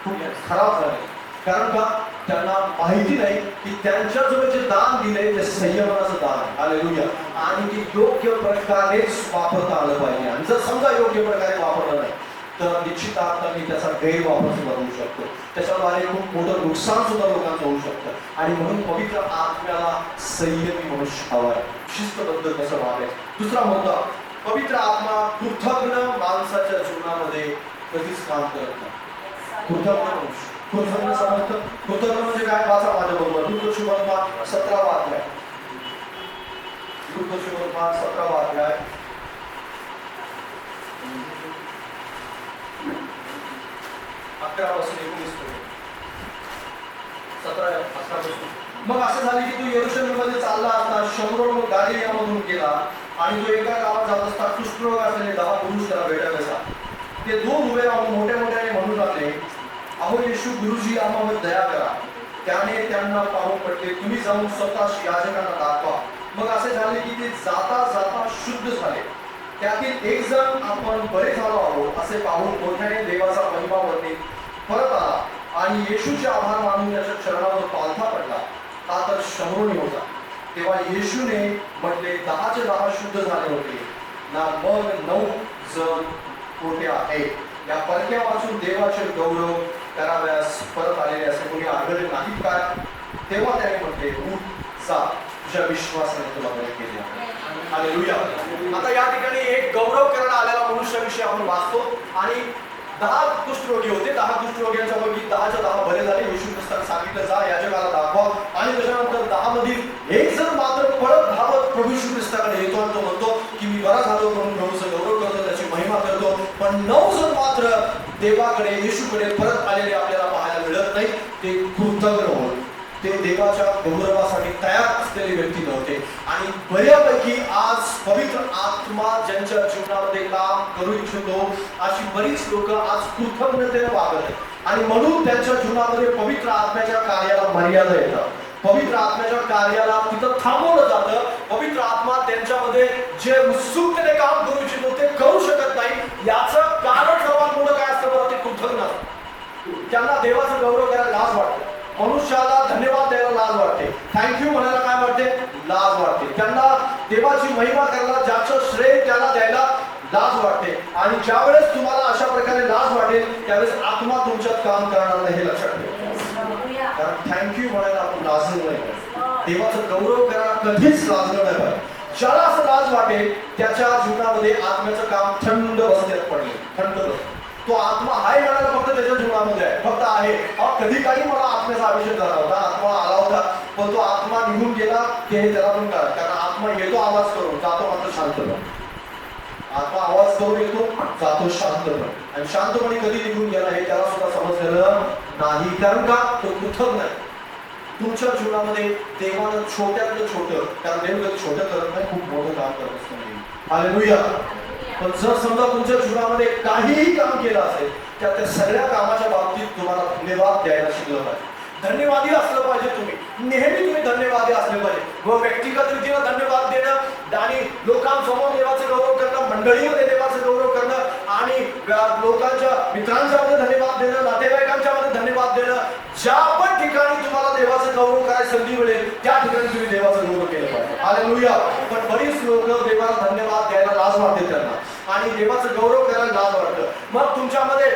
खूप खराब झाले. कारण का? त्यांना माहिती नाही की त्यांच्याजवळ जे दान दिले ते संयमाचं दान आहे. हालेलुया. आणि ते योग्य प्रकारेच वापरता आलं पाहिजे. आणि जर समजा योग्य प्रकारे वापरलं नाही तर निश्चित अर्थाने त्याचा गैरवापर सुद्धा होऊ शकतो. त्याच्याद्वारे खूप मोठं नुकसान सुद्धा लोकांचं होऊ शकतं. आणि म्हणून पवित्र आत्म्याला संयमी मनुष्य हवा आहे, शिस्तबद्ध कसं व्हावे. दुसरा मुद्दा, पवित्र आत्मा कृतज्ञ माणसाच्या जीवनामध्ये कधीच काम करत नाही. कृतज्ञ मनुष्य, कृतज्ञ समर्थ. कृतज्ञ म्हणजे काय? वाचा माझ्याबरोबर लूकासुवार्ता 17वा अध्याय. लूकासुवार्ता 17वा अध्याय 11 पासून 19 पर्यंत. 17 मग असं झाले की तो यरूशलेममध्ये चालला असता शमरोन गालिलेयामधून गेला आणि तो एका गावात जात असता कुष्ठरोग असलेले 10 पुरुष त्याला भेटायला. ते दोन उभे राहून मोठ्या मोठ्याने म्हणू लागले, अहो येशू गुरुजी, आम्हावर दया करा. त्याने त्यांना पाहून म्हटले, तुम्ही जाऊन स्वतः याजकांना दाखवा. मग असे झाले की ते जाता जाता शुद्ध झाले. त्यातील एक जण, आपण बरे झालो आहोत असे पाहून मोठ्याने देवाचा महिमा वर्णित परत आला आणि येशूचे आभार मानून त्याच्या चरणावर पालथा पडला. हा तर शमरोनी होता. तेव्हा येशूने म्हटले, 10चे 10 शुद्ध झाले होते ना, मग 9 जण कोठे आहेत? या परक्या वाचून देवाचे गौरव कराव्यास परत आलेले असे कोणी आढळले नाहीत काय? तेव्हा त्याने म्हटले, उठ जा, तुझ्या विश्वासाने तुला बरे केले आहे. हालेलुया. आता या ठिकाणी एक गौरव करण्यात आलेला मनुष्याविषयी आपण वाचतो आणि 10 कुष्ठरोगी होते. 10 कुष्ठरोग्यांच्या पैकी 10च्या 10 बरे झाले. येशू ख्रिस्ताने सांगितलं, जा याजकाला दाखवा. आणि त्याच्यानंतर 10 मधील एक जण मात्र पळत धावत प्रभू येशू ख्रिस्ताकडे येतो आणि तो म्हणतो की मी बरा झालो म्हणून प्रभूचं गौरव करतो, त्याची महिमा करतो. पण 9 जण मात्र देवाकडे, येशूकडे परत आलेले आपल्याला पाहायला मिळत नाही. ते कृतज्ञ होते, ते देवाच्या गौरवासाठी तयार असलेले व्यक्ती नव्हते. आणि बऱ्यापैकी आज पवित्र आत्मा ज्यांच्या जीवनामध्ये काम करू इच्छितो अशी बरीच लोक आज कृतज्ञतेने वागत आहेत आणि म्हणून त्यांच्या जीवनामध्ये पवित्र आत्म्याच्या कार्याला मर्यादा येतात. पवित्र आत्म्याच्या कार्याला तिथं थांबवलं जातं. पवित्र आत्मा त्यांच्यामध्ये जे उत्सुकतेने काम करू इच्छितो ते करू शकत नाही. याचं कारण सर्वात मोठं काय असतं बरं? ते कृतज्ञता. त्यांना देवाचा गौरव करायला लाज वाटते. मनुष्याला धन्यवाद द्यायला लाज वाटते. थँक्यू म्हणायला काय वाटते? लाज वाटते. त्यांना देवाची महिमा करायला ज्याचं श्रेय त्याला द्यायला लाज वाटते. आणि ज्यावेळेस तुम्हाला अशा प्रकारे लाज वाटेल त्यावेळेस आत्मा तुमच्यात काम करणार नाही हे लक्षात ठेवा. कारण थँक्यू म्हणायला आपण लाजलं नाही. देवाचं गौरव करायला कधीच लाजलं नाही पाहिजे. ज्याला असं लाज वाटेल त्याच्या जीवनामध्ये आत्म्याचं काम थंड बसण्यात पडले. थंड बसत. तो आत्मा आहे म्हणायला फक्त त्याच्या जीवनामध्ये आहे. फक्त आहे. कधी काही मला आत्म्याचा अभिषेक झाला होता. आत्मा आला होता. पण तो आत्मा निघून गेला ते त्याला पण कळत. कारण आत्मा येतो आवाज करून जातो मात्र शांतपणे. आत्मा आवाज करून येतो जातो शांतपणे. आणि शांतपणे कधी निघून गेला हे त्याला सुद्धा समजलेलं नाही. कारण का? तो कृतज्ञ नाही. तुमच्या जीवनामध्ये देवानं छोट्यातलं छोटं, कारण देव कधी छोटं करत नाही, खूप मोठं काम करत असतं. हालेलुया. पण जर समजा तुमच्या जीवनामध्ये काहीही काम केलं असेल त्या सगळ्या कामाच्या बाबतीत तुम्हाला धन्यवाद द्यायला शिकलं पाहिजे. धन्यवादी असलं पाहिजे. तुम्ही नेहमी तुम्ही धन्यवादी असले पाहिजे. व व्यक्तिगत रीतीने धन्यवाद देणं आणि लोकांसमोर देवाचं गौरव करणं, मंडळीमध्ये देवाचं गौरव करणं आणि लोकांच्या मित्रांच्या मध्ये धन्यवाद देणं, नातेवाईकांच्या मध्ये धन्यवाद देणं. ज्या पण ठिकाणी तुम्हाला देवाचं गौरव करायला संधी मिळेल त्या ठिकाणी तुम्ही देवाचं गौरव केलं पाहिजे. हालेलुया. पण बरीच लोक देवाला धन्यवाद द्यायला लाज वाटते त्यांना आणि देवाचं गौरव करायला लाज वाटतं. मग तुमच्याकडे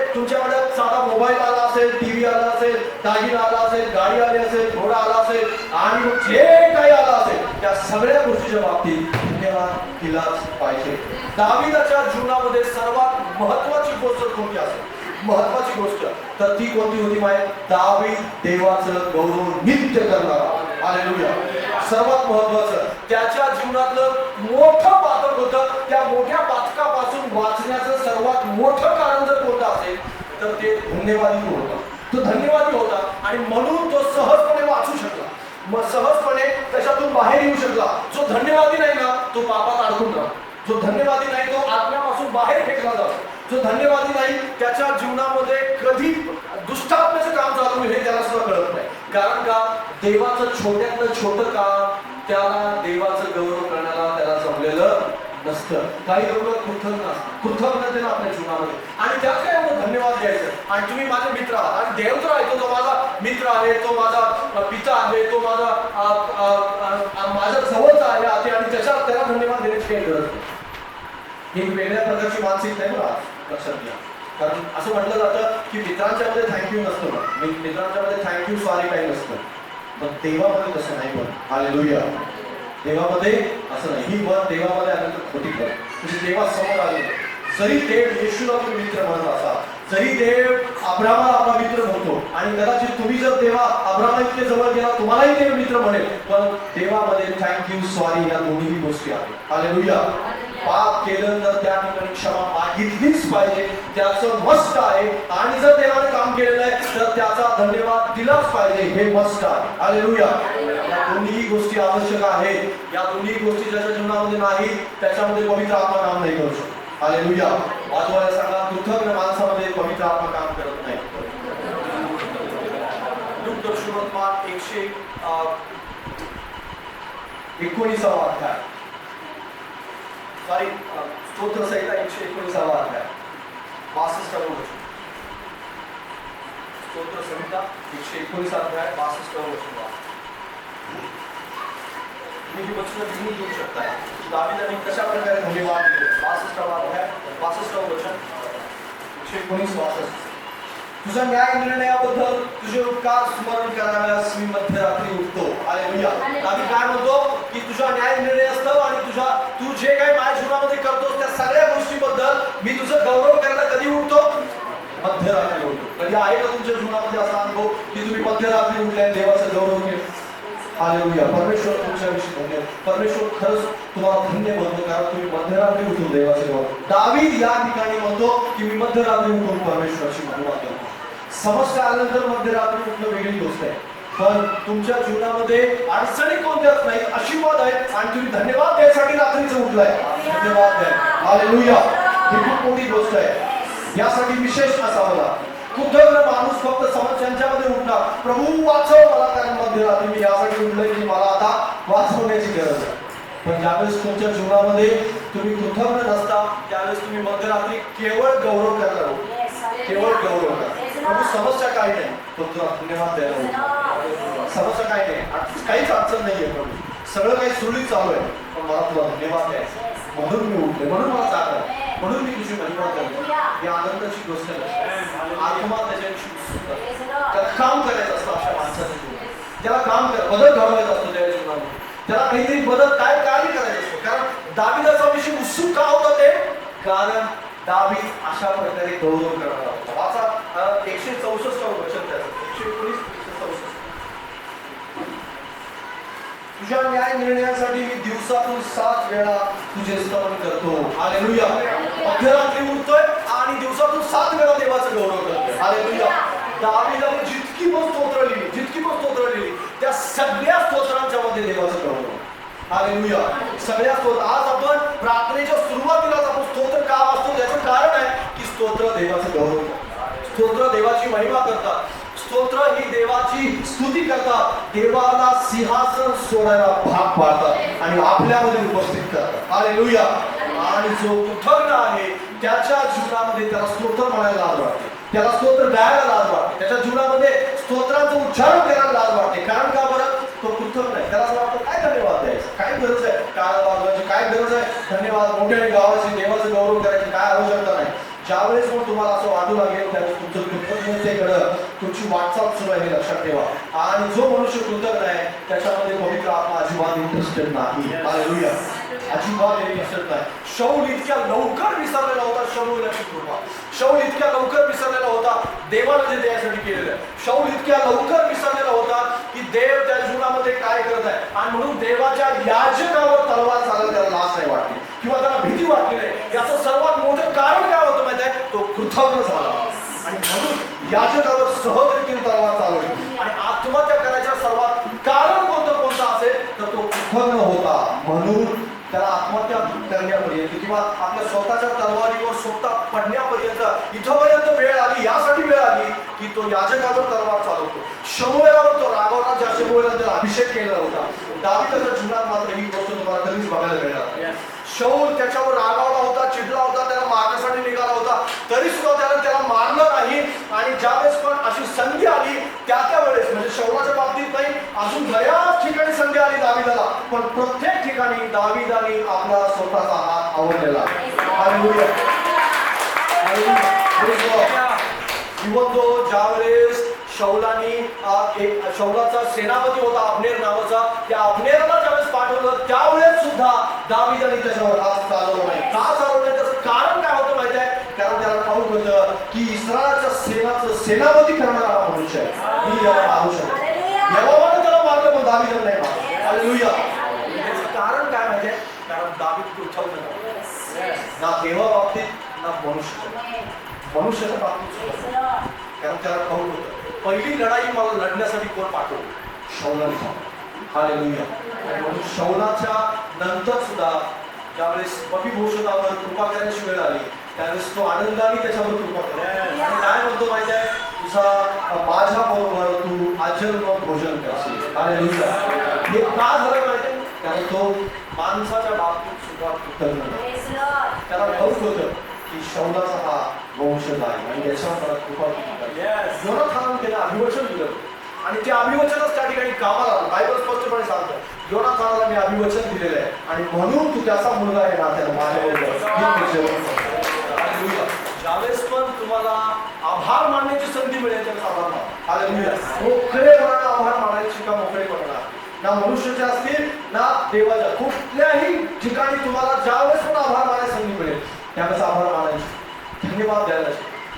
साधा मोबाईल आला असेल, टीव्ही आला असेल, दागिना आला असेल, गाडी आली असेल, घोडा आला असेल आणि मग जे काही आला असेल त्या सगळ्या गोष्टीच्या बाबतीत धन्यवाद दिलाच पाहिजे. दाविदाच्या जीवनामध्ये सर्वात महत्वाची गोष्ट कोणती असेल? महत्वाची गोष्ट तर ती कोणती होती माहिती? दावीद देवाचं गौरव नित्य करणारा. हालेलुया. सर्वात महत्वाचं त्याच्या जीवनातलं मोठं पातक होतं. त्या मोठ्या पातकापासून वाचण्याचं सर्वात मोठं कारण जर कोणतं असेल तर ते धन्यवादी होता. तो धन्यवादी होता आणि म्हणून तो सहजपणे वाचू शकला. मग सहजपणे त्याच्यातून बाहेर येऊ शकला. जो धन्यवादी नाही ना तो पापात अडकून राहतो. जो धन्यवादी नाही तो आत्म्यापासून बाहेर फेकला जातो. जो धन्यवादी नाही त्याच्या जीवनामध्ये कधी दुष्टात्म्याचं काम चालू हे त्याला सुद्धा कळत नाही. कारण का? देवाचं छोट्यातलं छोटं काम त्याला देवाचं गौरव करण्याला त्याला जमलेलं नसतं. काही लोक कृतज्ञतेनं आपल्या जीवनामध्ये आणि त्यात काय एवढं धन्यवाद द्यायचं. आणि तुम्ही माझे मित्र आहात आणि देव तर आहे, तो माझा मित्र आहे, तो माझा पिता आहे, तो माझा जवळचा आहे आणि त्याला धन्यवाद देण्याची काही गरज नाही. ही वेगळ्या प्रकारची मानसिकता आहे बघा, लक्षात घ्या. कारण असं म्हटलं जातं की मित्रांच्या मध्ये थँक्यू नसतं. मित्रांच्या मध्ये थँक्यू सॉरी काही नसतं. पण देवामध्ये तसं नाही. पण हालेलुया. देवामध्ये असं नाही. ही वर देवामध्ये आली तर खोटी कर. म्हणजे देवा समोर आले जरी देव येशूला तुम्ही मित्र म्हणत असाल, जरी देव अब्रामाला आपला मित्र म्हणतो आणि कदाचित तुम्ही जर देवा अब्रामा इतके जवळ गेला तुम्हालाही देव मित्र म्हणेल. पण देवामध्ये थँक्यू सॉरी या दोन्ही गोष्टी आहेत. हालेलुया. पाप केलं तर त्या ठिकाणी क्षमा मागितलीच पाहिजे. त्याचं मस्त आहे. आणि जर देवाने काम केलेलं आहे तर त्याचा धन्यवाद दिलाच पाहिजे. हे मस्त आहे. हालेलुया. या दोन्ही गोष्टी आवश्यक आहेत. या दोन्ही गोष्टी ज्याच्या जीवनामध्ये नाही त्याच्यामध्ये पवित्र आत्मा काम नाही करू शकतो. हालेलुया. वाजवायला सांगा कृतज्ञ माणसामध्ये पवित्र आत्मा काम करत नाही. लूकदर्शनोत्पाद 119 अध्याय, सॉरी स्तोत्र संहिता 119 अध्याय 62 वचन. स्तोत्र संहिता 119 अध्याय 62 वचन. तुम्ही ही वचन लिहून घेऊ शकता. दावीदाने कशा प्रकारे धन्यवाद दिले. 62 अध्याय 62 वचन 119-62. तुझ्या न्याय निर्णयाबद्दल तुझे उपकार स्मरण कराव्यास मी मध्यरात्री उठतो. हालेलुया. दावीद काय म्हणतो की तुझा न्याय निर्णय असतो आणि तू जे काही माझ्या जीवनामध्ये करतोस त्या सगळ्या गोष्टीबद्दल मी तुझं गौरव करायला कधी उठतो? मध्यरात्री उठतो. कधी आहे का तुमच्या जीवनामध्ये असा अनुभव की तुम्ही मध्यरात्री उठले देवाचं गौरव केलं? हालेलुया. परमेश्वर तुमच्याविषयी धन्यवाद. परमेश्वर खरंच तुम्हाला धन्य म्हणतो कारण तुम्ही मध्यरात्री उठून देवाचे गौरव. दावीद या ठिकाणी म्हणतो की मी मध्यरात्री उठून परमेश्वराची महिमा करतो. समस्या आल्यानंतर मध्यरात्री उठणं वेगळी गोष्ट आहे. पण तुमच्या जीवनामध्ये अडचणी कोणत्याच नाही, आशीर्वाद आहेत आणि तुम्ही धन्यवाद द्यायसाठी रात्रीचं उठलाय. धन्यवाद द्या. हालेलुया. ही खूप मोठी गोष्ट आहे. यासाठी विशेष असावं लागतं. कृतज्ञ माणूस फक्त समस्यांच्यामध्ये उठणार, प्रभू वाचव मला, कारण मध्यरात्री मी यासाठी उठलोय की मला आता वाचवण्याची गरज आहे. पण ज्यावेळेस तुमच्या जीवनामध्ये तुम्ही कृतज्ञ नसता, त्यावेळेस तुम्ही मध्यरात्री केवळ गौरव करणार, केवळ गौरव करणार. प्रभू समस्या काही नाही, पण तुला धन्यवाद द्यायला. समस्या काही नाही, काहीच अडचण नाहीये प्रभू, सगळं काही सुरळीत चालू आहे, पण मला तुला धन्यवाद द्यायचा. म्हणून मी उठले, म्हणून मला जाग आहे, म्हणून मी तुझी महिमा करतो. ही आनंदाची गोष्ट आहे. आत्मा त्याच्याविषयी उत्सुक आहे. त्याला काम करायचं असतं अशा माणसाचं जीवन, त्याला काम कर, बदल घडवायचा असतो त्याच्या जीवनामध्ये, त्याला काहीतरी बदल काय कार्य करायचं असतं. कारण दाविदाचा विषय उत्सुक का होता ते, कारण दावीद अशा प्रकारे गौरव करणारा होता. वाचा 164 वचन त्याचं, 119 164. तुझ्या न्याय निर्णयासाठी मी दिवसातून 7 वेळा तुझे स्तवन करतो. हालेलुया. मध्यरात्री उठतोय आणि दिवसातून 7 वेळा देवाचं गौरव करतोय. हालेलुया. दावीदाने जितकी पण स्तोत्र लिहिली, जितकी पण स्तोत्र लिहिली, त्या सगळ्या स्तोत्रांच्या मध्ये देवाचं गौरव. हालेलुया. सगळ्या स्तोत्र. आज आपण प्रार्थनेच्या सुरुवातीलाच आपण स्तोत्र का वाचतो, त्याचं कारण आहे की स्तोत्र देवाचं गौरव करतात, स्तोत्र देवाची महिमा करतात, स्तोत्र ही देवाची स्तुती करतात, देवाला सिंहासन सोडायला भाग पाडतात आणि आपल्यामध्ये उपस्थित करतात. हालेलुया. आणि जो कृतज्ञ आहे त्याच्या जीवनामध्ये त्याला स्तोत्र म्हणायला लाज वाटते, त्याला स्तोत्र गायला लाज वाटते, त्याच्या जीवनामध्ये स्तोत्राचं उच्चारण करायला लाज वाटते. कारण का बरं, तो कृतज्ञ आहे. त्याला असं वाटतं काय धन्यवाद द्यायचं, काय गरज आहे, काय वाजवायची काय गरज आहे, धन्यवाद मोठ्याने गावाची देवाचं गौरव करायची काय आवश्यकता नाही. ज्यावेळेस पण तुम्हाला असं वाटू लागेल त्यावेळेस तुमचं कृतज्ञतेकडं तुमची वाटचाल सुरू आहे हे लक्षात ठेवा. आणि जो मनुष्य कृतज्ञ आहे त्याच्यामध्ये पवित्र आत्मा अजिबात इंटरेस्टेड नाही. हालेलुया. अजिबात इंटरेस्टेड नाही. शाऊल इतक्या लवकर विसरलेला होता, शाऊलाची कृपा. शाऊल इतक्या लवकर विसरलेला होता, देवाने जे त्यासाठी केलेलं आहे. शाऊल इतक्या लवकर विसरलेला होता की देव त्या जीवनामध्ये काय करत आहे, आणि म्हणून देवाच्या याजकावर तलवार चालायला त्याला लाज नाही वाटली किंवा त्याला भीती वाटली नाही. याचं सर्वात मोठं कारण काय होतं माहिती आहे, तो कृतज्ञ झाला आणि म्हणून याजकावर सहजरीतीने तलवार चालवली. आणि आत्महत्या करायचं सर्वात कारण कोणतं असेल तर तो कृतज्ञ होता, म्हणून त्याला आत्महत्या करण्यापर्यंत किंवा आपल्या स्वतःच्या तलवारीवर स्वतः पडण्यापर्यंत इथपर्यंत वेळ आली, यासाठी वेळ आली की तो याजकावर तलवार चालवतो. शमूएलावर तो रागावला, ज्या शमूएला त्याला अभिषेक केला होता. दावीदाच्या जीवनात मात्र ही गोष्ट तुम्हाला कधीच बघायला मिळणार. शाऊल त्याच्यावर रागावला होता, चिडला होता, त्याला मारण्यासाठी निघाला होता, तरी सुद्धा त्याला मारलं नाही. आणि ज्यावेळेस पण अशी संधी आली त्या वेळेस, म्हणजे शाऊलाच्या बाबतीत नाही, अजून बऱ्याच ठिकाणी संधी आली दावीदाला, पण प्रत्येक ठिकाणी दावीदाने आपला स्वतःचा हात आवडलेला. हालेलुया. ज्यावेळेस शौलाचा सेनापती होता अब्नेर नावाचा, त्या अब्नेरला ज्यावेळेस पाठवलं त्यावेळेस सुद्धा दावीदाने त्याच्यावर हात चालवला नाही. का चालवलं नाही त्याचं कारण काय होतं माहिती आहे, कारण त्याला ठाऊक होतं की इस्रायलच्या सेनाचं सेनापती करणारा हा मनुष्य आहे, मी याला मारू शकतो. यहोवाने त्याला मारलं पण दावीदाने नाही मारलं. हालेलुया. त्याचं कारण काय माहिती आहे, कारण दावीद कृतज्ञ नव्हता, ना देवा बाबतीत ना मनुष्याच्या बाबतीत, कारण त्याला ठाऊक होतं पहिली लढाई मला लढण्यासाठी कोण पाठवलं, शौलाने. हालेलुया. म्हणून शौलाच्या नंतर सुद्धा ज्यावेळेस मफीबोशेतावर कृपा करायची वेळ आली त्यावेळेस तो आनंदाने त्याच्यावर कृपा केला. आणि काय म्हणतो माहिती आहे, तुझा माझ्या बरोबर तू आजन्म भोजन करशील. हालेलुया. हे का झालं माहिती आहे, कारण तो माणसाच्या बाबतीत सुद्धा कृतज्ञ, त्याला ठाऊक होतं की शौलाचा हा वंशज आहे आणि त्याच्यावर मला कृपा केली. योनाथानाने त्याला अभिवचन दिलं आणि ते अभिवचनच त्या ठिकाणी कामाला आलं. बायबल स्पष्टपणे सांगतं, योनाथानाला मी अभिवचन दिलेलं आहे आणि म्हणून तू त्याचा मुलगा आहे ना, त्याला माझ्याबरोबर. ज्यावेळेस पण तुम्हाला आभार मानण्याची संधी मिळेल त्यावेळेस आभार माना. हालेलुया. मोकळेपणाने आभार मानायला शिका. मोकळेपणा ना मनुष्याचे असतील ना देवाच्या, कुठल्याही ठिकाणी तुम्हाला ज्यावेळेस पण आभार मानायची संधी मिळेल त्यावेळेस आभार मानायची, धन्यवाद द्यायला.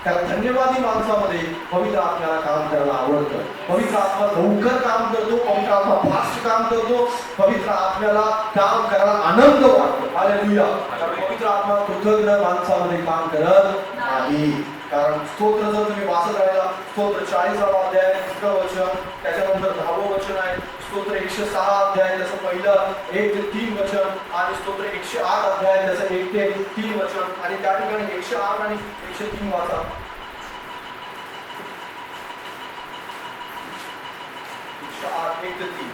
कारण धन्यवादी माणसामध्ये पवित्र आत्म्याला काम करायला आवडतं. पवित्र आत्मा लवकर काम करतो, पवित्र आत्मा फास्ट काम करतो, पवित्र आत्म्याला काम करायला आनंद वाटतो. हालेलुया. पवित्र आत्मा कृतज्ञ माणसामध्ये काम करत नाही. कारण स्तोत्र जर तुम्ही वाचत राहिला, स्तोत्र 40वा अध्याय 1 वचन, त्याच्यानंतर 10वं वचन आहे, स्तोत्र 106 अध्याय त्याचं पहिलं 1 ते 3 वचन, आणि स्तोत्र 108 अध्याय त्याचं 1 ते 3 वचन, आणि त्या ठिकाणी 108 आणि 103 वाचा. 8:1-3.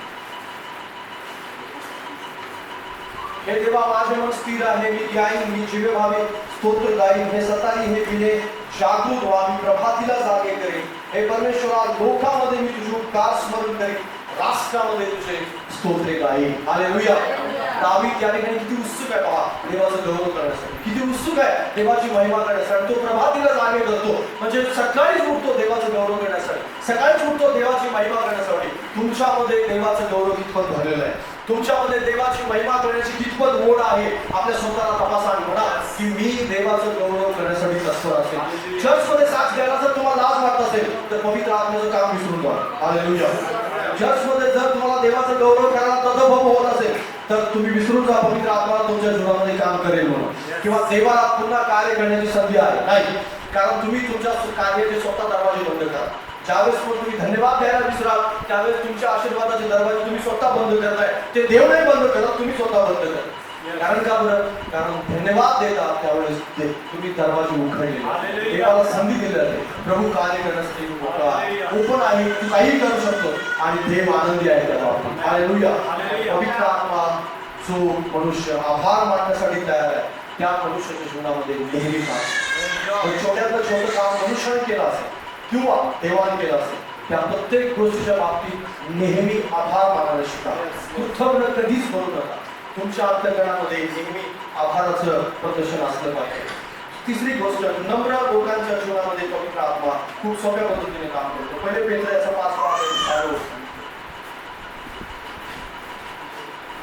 हे देवा माझे मन स्थिर आहे, मी ध्याईन, मी जीवे व्हावे, स्तोत्र गाईन, हे सतारी हे बिने जागृत व्हावी, प्रभातीला जागे करेन. हे परमेश्वरा, लोकांमध्ये मी तुझे उपकार स्मरण करीन, राष्ट्रामध्ये तुझे स्तोत्रे गाईन. हालेलुया. दावीद या ठिकाणी किती उत्सुक आहे पहा देवाचं गौरव करण्यासाठी, किती उत्सुक आहे देवाची महिमा करण्यासाठी. तो प्रभातीला जागे करतो, म्हणजे सकाळीच उठतो देवाचं गौरव करण्यासाठी, सकाळीच उठतो देवाची महिमा करण्यासाठी. तुमच्यामध्ये देवाचं गौरव कितपत भरलेलं आहे, तुमच्यामध्ये देवाची महिमा करण्याची कितपत ओढ आहे. आपल्या स्वतःला तपासा आणि म्हणा की मी देवाचं गौरव करण्यासाठी तत्पर असेल. चर्चमध्ये साक्ष द्यायला जर तुम्हाला लाज वाटत असेल तर पवित्र आत्म्याचं काम विसरून जा. हालेलुया. चर्चमध्ये जर तुम्हाला देवाचं गौरव करायला तदभव होत असेल तर तुम्ही विसरून जा पवित्र आत्मा तुमच्या जीवनामध्ये काम करेल म्हणून, किंवा देवाला पुन्हा कार्य करण्याची संधी आहे. नाही, कारण तुम्ही तुमच्या कार्याचे स्वतः दरवाजे बंद करा. ज्यावेळेस तुम्ही धन्यवाद द्यायला विसराल त्यावेळेस तुमच्या आशीर्वादाचे दरवाजे तुम्ही स्वतः बंद करताय. ते देव नाही बंद करत, तुम्ही स्वतः बंद करा. कारण का बरं? कारण धन्यवाद देता त्यावेळेस तुम्ही दरवाजे उघडले, देवाला संधी दिली आहे. प्रभू कार्य करण्यासाठी ओपन आहे, तू काही करू शकतो आणि देव आनंदी आहे त्या बाबतीत. हालेलुया. पवित्र आत्मा जो मनुष्य आभार मानण्यासाठी तयार आहे त्या मनुष्याच्या जीवनामध्ये नेहमी काम, छोट्यातलं छोटं काम मनुष्याने केलं असेल किंवा देवाने केलं असेल, त्या प्रत्येक गोष्टीच्या बाबतीत नेहमी आभार मानायला शिका. कृतज्ञ कधीच बनू नका. तुमच्या अंतःकरणामध्ये नेहमी आभाराचं प्रदर्शन असलं पाहिजे. तिसरी गोष्ट, नम्र लोकांच्या जीवनामध्ये पवित्र आत्मा खूप सोप्या पद्धतीने काम करतो. पहिले पेत्र 5:6.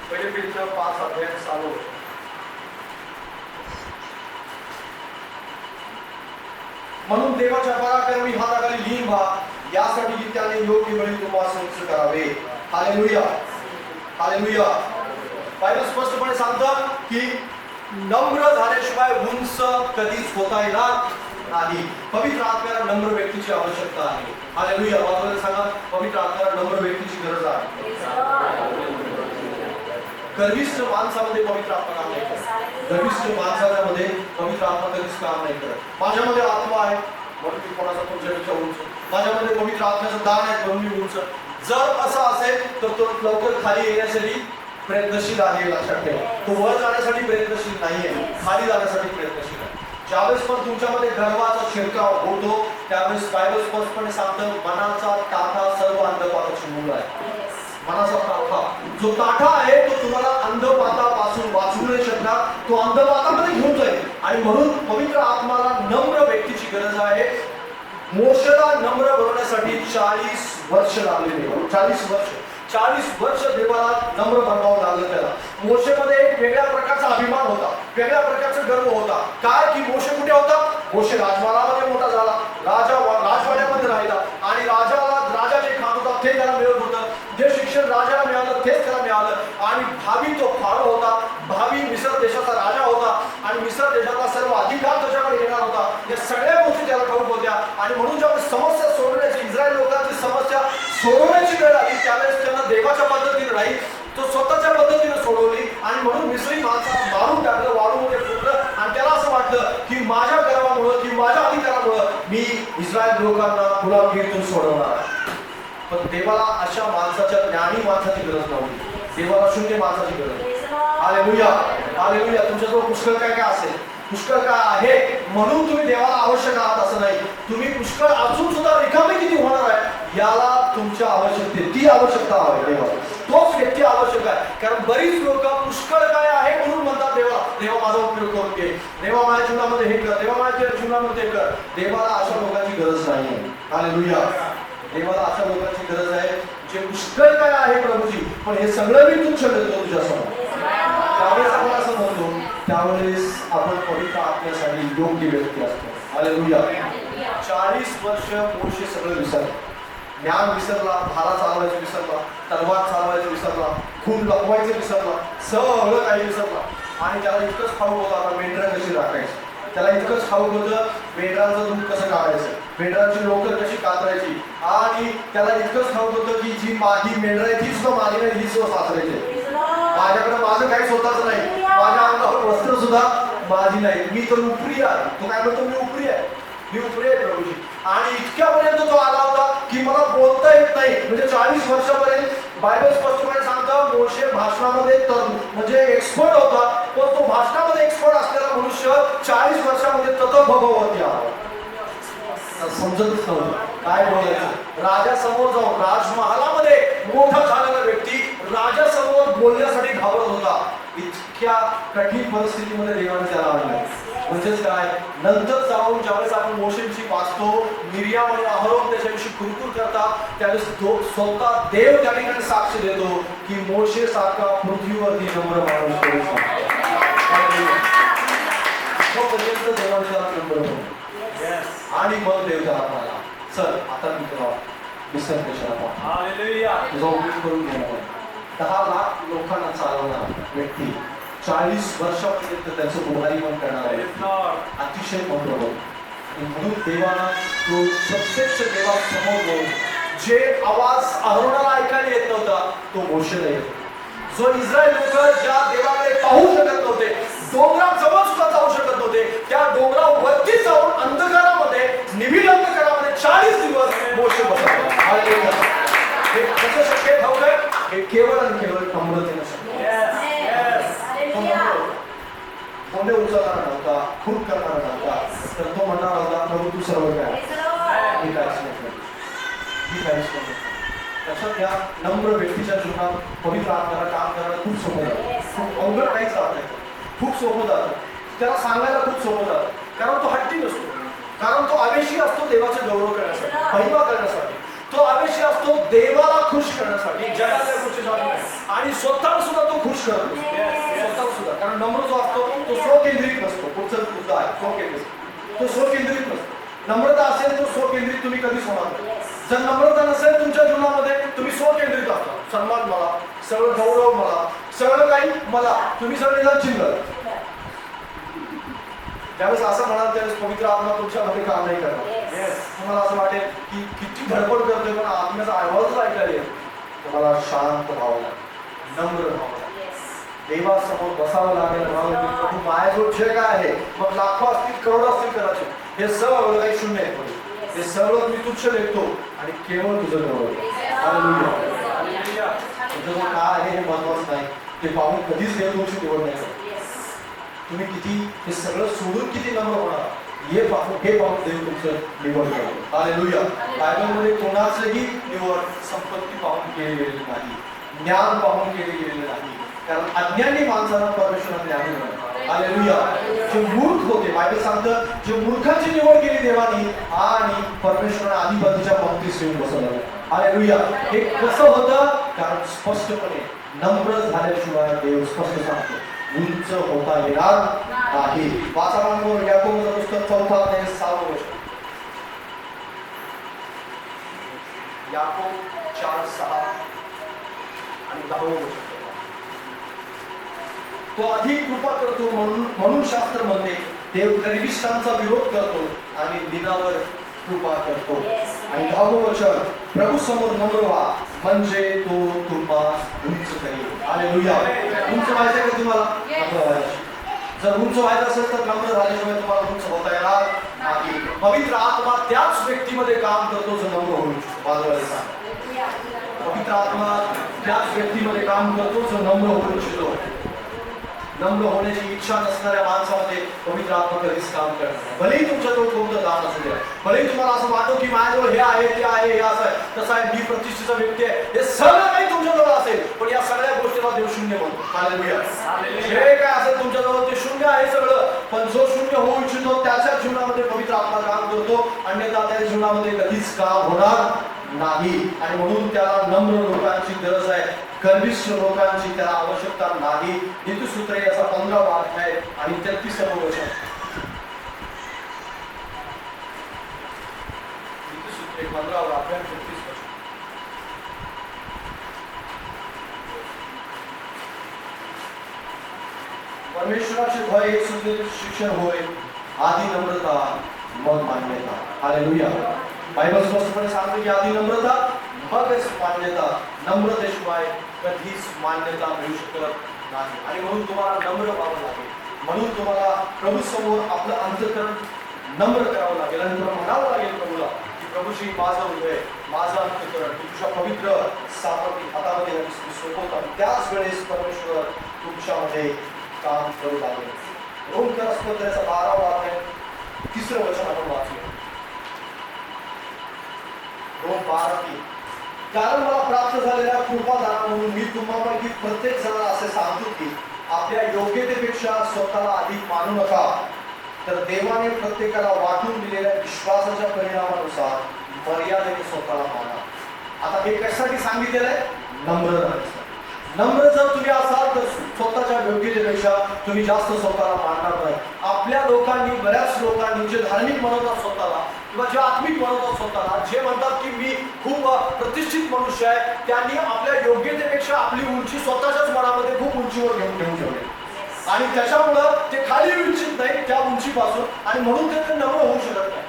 पहिले पेत्र 5:6. म्हणून देवाच्या पराक्रमी हाताखाली लीन व्हा, यासाठी की त्याने योग्य वेळी तुम्हाला संच करावे. हालेलुया. हालेलुया. बायबल स्पष्टपणे सांगतं की नम्र झाल्याशिवाय उंच कधीच होता येणार नाही. पवित्र आत्म्याला नम्र व्यक्तीची आवश्यकता आहे. हालेलुया. बाजूला सांगा, पवित्र आत्म्याला नम्र व्यक्तीची गरज आहे. गर्विष्ठ माणसामध्ये पवित्र आत्मा काम नाही करत. गर्विष्ठ माणसामध्ये पवित्र आत्मा कधीच काम नाही करत. माझ्यामध्ये आत्मा आहे म्हणून मी कोणाचा तुमच्यापेक्षा उंच, माझ्यामध्ये पवित्र आत्म्याचं दान आहे म्हणून मी उंच. जर असं असेल तर तो लवकर खाली येण्यासाठी प्रयत्नशील आहे. लक्षात ठेवा, तो वर जाण्यासाठी प्रयत्नशील नाहीये, खाली जाण्यासाठी प्रयत्नशील आहे. ज्यावेळेस पण तुमच्यामध्ये गर्वाचा शिरकाव होतो त्यावेळेस बायबल स्पष्टपणे सांगतं मनाचा ताठा सर्व अंधपाताची मूळ आहे. मनाचा ताठा, जो ताठा आहे तो तुम्हाला अंधपातापासून वाचवू नाही शकणार, तो अंधपातामध्ये घेऊन जाईल. आणि म्हणून पवित्र आत्माला नम्र व्यक्तीची गरज आहे. मोशेला नम्र बनवण्यासाठी 40 वर्ष लागले. 40 वर्ष देवाला नम्र बनवावं लागलं त्याला. मोशेमध्ये एक वेगळ्या प्रकारचा अभिमान होता, वेगळ्या प्रकारचा गर्व होता. काय की मोशे कुठे होता? मोशे राजवाड्यामध्ये मोठा झाला, राजवाड्यामध्ये राहिला आणि राजा जे खात होता ते त्याला मिळत होतं, जे शिक्षण राजाला मिळालं तेच त्याला मिळालं. आणि भावी तो फारो होता, भावी मिस्र देशाचा राजा होता आणि मिस्र देशाचा सर्व अधिकार त्याच्याकडे येणार होता. या सगळ्या गोष्टी त्याला ठाऊक होत्या. आणि म्हणून जेव्हा समस्या सोडवण्याची, इस्रायल लोकांची समस्या सोडवण्याची वेळ आली त्यावेळेस त्यांना देवाच्या पद्धतीने नाही, तो स्वतःच्या पद्धतीने सोडवली. आणि म्हणून मिस्री माणसाला मारून टाकलं, वाळूमध्ये फुटलं आणि त्याला असं वाटलं की माझ्या गर्वामुळं की माझ्या अधिकारामुळं मी इस्रायल लोकांना गुलामगिरीतून सोडवणार. पण देवाला अशा माणसाच्या, ज्ञानी माणसाची गरज नव्हती, देवाला शून्य माणसाची गरज. हालेलुया. हालेलुया. तुमच्याजवळ पुष्कळ काय काय असेल, पुष्कळ काय आहे म्हणून तुम्ही देवाला आवश्यक आहात असं नाही. तुम्ही पुष्कळ असून सुद्धा रिकामे किती होणार आहे याला तुमच्या आवश्यकते, ती आवश्यकता आहे देवाला, तोच व्यक्ती आवश्यक आहे. कारण बरीच लोक पुष्कळ काय आहे म्हणून म्हणतात देवा माझा उपयोग करून घे, देवा माझ्या जीवनामध्ये हे कर, देवा माझ्या जीवनामध्ये हे कर. देवाला अशा लोकांची गरज नाही. हालेलुया. देवाला अशा लोकांची गरज आहे जे पुष्कळ काय आहे प्रभूजी, पण हे सगळं मी तुच्छ देतो तुझ्यासमोर. त्यावेळेस आपण असं म्हणतो, त्यावेळेस आपण पवित्र आत्म्यासाठी योग्य व्यक्ती असतो. हालेलुया. 40 वर्ष मोशे सगळं विसरला, ज्ञान विसरला, भाला चालवायचं विसरला, तलवार चालवायचं विसरला, खून लपवायचं विसरला, सगळं काही विसरला. आणि त्याला इतकंच ठाऊक होतं आता मेंढरं कशी राखायची, त्याला इतकंच ठाऊक होतं मेंढराचं दूध कसं काढायचं, मेंढराची लोकर कशी कातरायची. आणि त्याला इतकंच ठाऊक होतं की जी माझी मेंढर आहे ती सुद्धा माझी नाही, ही सुद्धा सासरायची. माझ्याकडे माझं काही स्वतःच नाही, माझ्या अंगावर वस्त्र सुद्धा माझी नाही, मी तर उपरी आहे. तो काय म्हणतो, मी उपरी आहे, मी उपरे आहे प्रभूजी. आणि इतक्यापर्यंत तो आला होता की मला बोलता येत नाही. म्हणजे 40 वर्षापर्यंत बायबल स्पष्टपणे सांगतं मोशे भाषणामध्ये म्हणजे एक्सपर्ट होता. पण तो भाषणामध्ये एक्सपर्ट असलेला मनुष्य 40 वर्षामध्ये तत्वभगवती आला. समजतच नव्हतं काय बोलायचं. राजासमोर जाऊन राजमहालामध्ये मोठा झालेला व्यक्ती राजासमोर बोलण्यासाठी घाबरत होता. इतक्या कठीण परिस्थितीमध्ये देवाने त्याला आणलं. म्हणजेच काय, नंतर जाऊन ज्यावेळेस आपण मोशेविषयी वाचतो, मिरियाम आणि अहरोन त्याच्याविषयी कुरकुर करतात, त्यावेळेस स्वतः देव त्या ठिकाणी साक्ष देतो की मोशे सारखा पृथ्वीवरती नम्र माणूस करू पर्यंत देवाने त्याला नम्र होतो. आणि मग देव त्याला म्हणाला, चल आता मी तुला विसर्ग तुझा उपयोग करून घेणार. 10 लाख लोकांना चालवणार व्यक्ती, 40 वर्षापर्यंत त्याचं बोलारी पण करणार आहे. अतिशय महत्त्व. म्हणून देवाला तो प्रत्यक्ष देवासमोर जाऊन जे आवाज अहरोनाला ऐकायला येत नव्हता तो मोशेला येतो. जो इस्रायल लोक ज्या देवाकडे पाहू शकत नव्हते, डोंगराजवळ सुद्धा जाऊ शकत नव्हते, त्या डोंगरावरती जाऊन अंधकारामध्ये निबिड अंधकारामध्ये 40 दिवस मोशे बसला. हालेलुया. हे कसं शक्य आहे? हे केवळ आणि केवळ नम्रतेने शक्य आहे. कोणी उचलणार नव्हता, खूप करणार नव्हता, तर तो म्हणणार होता प्रभू तू सर्व काय मी काहीच नाही. लक्षात घ्या, नम्र व्यक्तीच्या जीवनात पवित्र आत्म्याला काम करायला खूप सोपं जातं. खूप अवघड काहीच जात नाही, खूप सोपं जातं. त्याला सांगायला खूप सोपं जातं, कारण तो हट्टी नसतो, कारण तो आवेशी असतो देवाचे गौरव करण्यासाठी, महिमा करण्यासाठी. तो आवेशी असतो देवाला खुश करण्यासाठी, जगातल्या गोष्टीसाठी, आणि स्वतःला सुद्धा तो खुश करतो. स्वतःला सुद्धा, कारण नम्र जो असतो तो स्वकेंद्रित नसतो. पुढचा मुद्दा आहे स्वकेंद्रित. तो स्वकेंद्रित नसतो. नम्रता असेल तो स्वकेंद्रित तुम्ही कधीच होणार नाही. जर नम्रता नसेल तुमच्या जीवनामध्ये तुम्ही स्वकेंद्रित असता. सन्मान मला, सगळं गौरव मला, सगळं काही मला, तुम्ही सगळे जण चिल्लर. त्यावेळेस असं म्हणाल त्यावेळेस पवित्र आत्मा तुमच्यामध्ये काम नाही करणार. तुम्हाला असं वाटेल की किती धडपड करतोय पण आत्म्याचा आवाजच ऐकायला येईल. तुम्हाला शांत व्हावं लागेल, नम्र व्हावं लागेल, देवासमोर बसावं लागेल. प्रभू माझ्याजवळ जे काय आहे, मग लाखो असतील करोड असतील कदाचित, हे सगळं काही शून्य आहे. हे सगळं मी तुच्छ लेखतो आणि केवळ तुझं गौरव. हालेलुया. तुझं काय आहे हे महत्वाचं नाही, ते पाहून कधीच देव तुमची निवड नाही. तुम्ही किती हे सगळं सोडून किती नम्र होणार हे पाहून देव तुमचं निवड करतो. हालेलुया. बायबलमध्ये कोणाचंही निवड संपत्ती पाहून केली गेलेली नाही, ज्ञान पाहून केली गेलेली नाही, कारण अज्ञानी माणसाला परमेश्वराने ज्ञान दिलं. हालेलुया. जे मूर्ख होते, बायबल सांगतं जे मूर्खांची निवड केली देवानी आणि परमेश्वराने अधिपतीच्या पंक्तीत येऊन बसवलं. हालेलुया. हे कसं होतं? कारण स्पष्टपणे नम्र झाल्याशिवाय देव स्पष्ट सांगतो उंच होता येणार नाही. वाचावांवर याकोबचं पुस्तक 4 अध्याय 6 वचन. याकोब 4:6 आणि 10 वचन. तो अधिक कृपा करतो म्हणून शास्त्र म्हणते देव गर्विष्ठांचा विरोध करतो आणि दिनावर कृपा करतो. आणि 10 वचन, प्रभू समोर नम्र व्हा म्हणजे तो तुम्हाला उंच करेल. हालेलुया. उंच व्हायचं आहे का तुम्हाला? नम्र व्हायचं. जर उंच व्हायचं असेल तर नम्र झाल्याशिवाय तुम्हाला उंच होता येणार नाही. पवित्र आत्मा त्याच व्यक्तीमध्ये काम करतो जो नम्र होईल. बाजूला सांग, पवित्र आत्मा त्याच व्यक्तीमध्ये काम करतो जो नम्र होऊ इच्छितो. नम्र होण्याची इच्छा नसणाऱ्या माणसामध्ये पवित्र आत्मा कधीच काम करणार नाही. भलेही तुमच्याजवळ कोणतं दान असू द्या, भलेही तुम्हाला असं वाटतो की माझ्याजवळ हे आहे ते आहे हे असं आहे तसं आहे, मी प्रतिष्ठेचा व्यक्ती आहे, हे सगळं काही तुमच्याजवळ असेल पण या सगळ्या गोष्टीला देव शून्य म्हणतो. हालेलुया. जे काय असेल तुमच्याजवळ ते शून्य आहे सगळं, पण जो शून्य होऊ इच्छितो त्याच्या जीवनामध्ये पवित्र आत्मा काम करतो, अन्यथा त्या जीवनामध्ये कधीच काम होणार नाही. आणि म्हणून त्याला नम्र लोकांची गरज आहे, गर्विष्ठ लोकांची त्याला आवश्यकता नाही. नीतिसूत्र याचा 15वा अध्याय आणि 33वा वचन. नीतिसूत्र 15वा अध्याय 33 वचन. परमेश्वराचे भय एक सुंदर शिक्षण होय, आधी नम्रता मग मान्यता. हालेलुया. बायबल स्पष्टपणे सांगते की आधी नम्रता मगच मान्यता. नम्रतेशिवाय कधीच मान्यता मिळू शकत नाही. आणि म्हणून तुम्हाला नम्र व्हावं लागेल. म्हणून तुम्हाला प्रभू समोर आपलं अंतःकरण नम्र करावं लागेल आणि तुला म्हणावं लागेल प्रभूला की प्रभूजी माझं हृदय, माझं अंतःकरण तुझ्या पवित्र सामर्थ्य हातामध्ये मी सोपवतो आणि त्याच वेळेस परमेश्वर तुमच्यामध्ये काम करू लागेल. रोमकरास 12 अध्याय 3 वचन आपण वाचूया. रोम 12:3. कारण मला प्राप्त झालेल्या कृपादानामधून मी तुम्हापैकी प्रत्येक जणाला असे सांगतो की आपल्या योग्यतेपेक्षा स्वतःला अधिक मानू नका, तर देवाने प्रत्येकाला वाटून दिलेल्या विश्वासाच्या परिणामानुसार मर्यादेने स्वतःला माना. आता हे कशासाठी सांगितलेलं आहे? नम्र राहण्यासाठी. नम्र जर तुम्ही असाल तर स्वतःच्या योग्यतेपेक्षा तुम्ही जास्त स्वतःला मानणार नाही. आपल्या लोकांनी, बऱ्याच लोकांनी जे धार्मिक म्हणतात स्वतःला किंवा जे आत्मिक म्हणतात स्वतःला, जे म्हणतात की मी खूप प्रतिष्ठित मनुष्य आहे, त्यांनी आपल्या योग्यतेपेक्षा आपली उंची स्वतःच्याच मनामध्ये खूप उंचीवर घेऊन ठेवली आणि त्याच्यामुळं ते खाली इच्छित नाही त्या उंचीपासून आणि म्हणून ते नम्र होऊ शकत नाही.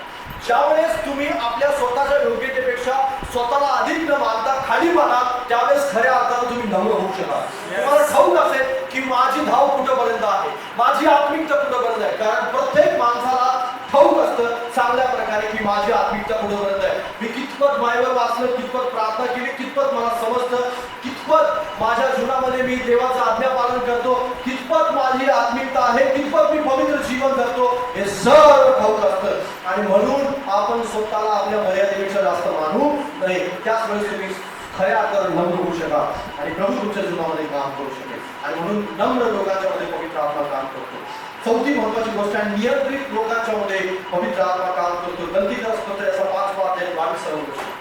ज्यावेळेस तुम्ही आपल्या स्वतःच्या योग्यतेपेक्षा स्वतःला अधिक न मानता खाली मानाल त्यावेळेस खऱ्या अर्थानं तुम्ही नम्र होऊ शकाल. तुम्हाला ठाऊक असेल की माझी धाव कुठंपर्यंत आहे, माझी आत्मिकता कुठंपर्यंत आहे. कारण प्रत्येक माणसाला ठाऊक असतं चांगल्या प्रकारे की माझी आत्मिकता कुठंपर्यंत आहे. मी कितपत बायबल वाचलं, कितपत प्रार्थना केली, कितपत मला समजतं, कितपत माझ्या जीवनामध्ये मी देवाचं आज्ञापालन करतो, कितपत माझी आत्मिकता आहे, कितपत मी पवित्र जीवन करतो, हे सर्व ठाऊक असतं. आणि म्हणून आपण स्वतःला आपल्या मर्यादेपेक्षा जास्त मानू नये. त्याच वेळेस तुम्ही खऱ्या अर्थानं नम्र होऊ शका आणि प्रभू तुमच्या जीवनामध्ये काम करू शकेल. आणि म्हणून नम्र लोकांच्या मध्ये पवित्र आत्मा काम करतो. चौथी महत्वाची गोष्ट आहे, नियंत्रित लोकांच्या मध्ये पवित्र आत्मा काम करतो. गलतीग्रस्त पत्र याचा 5 अध्याय 22 वचन.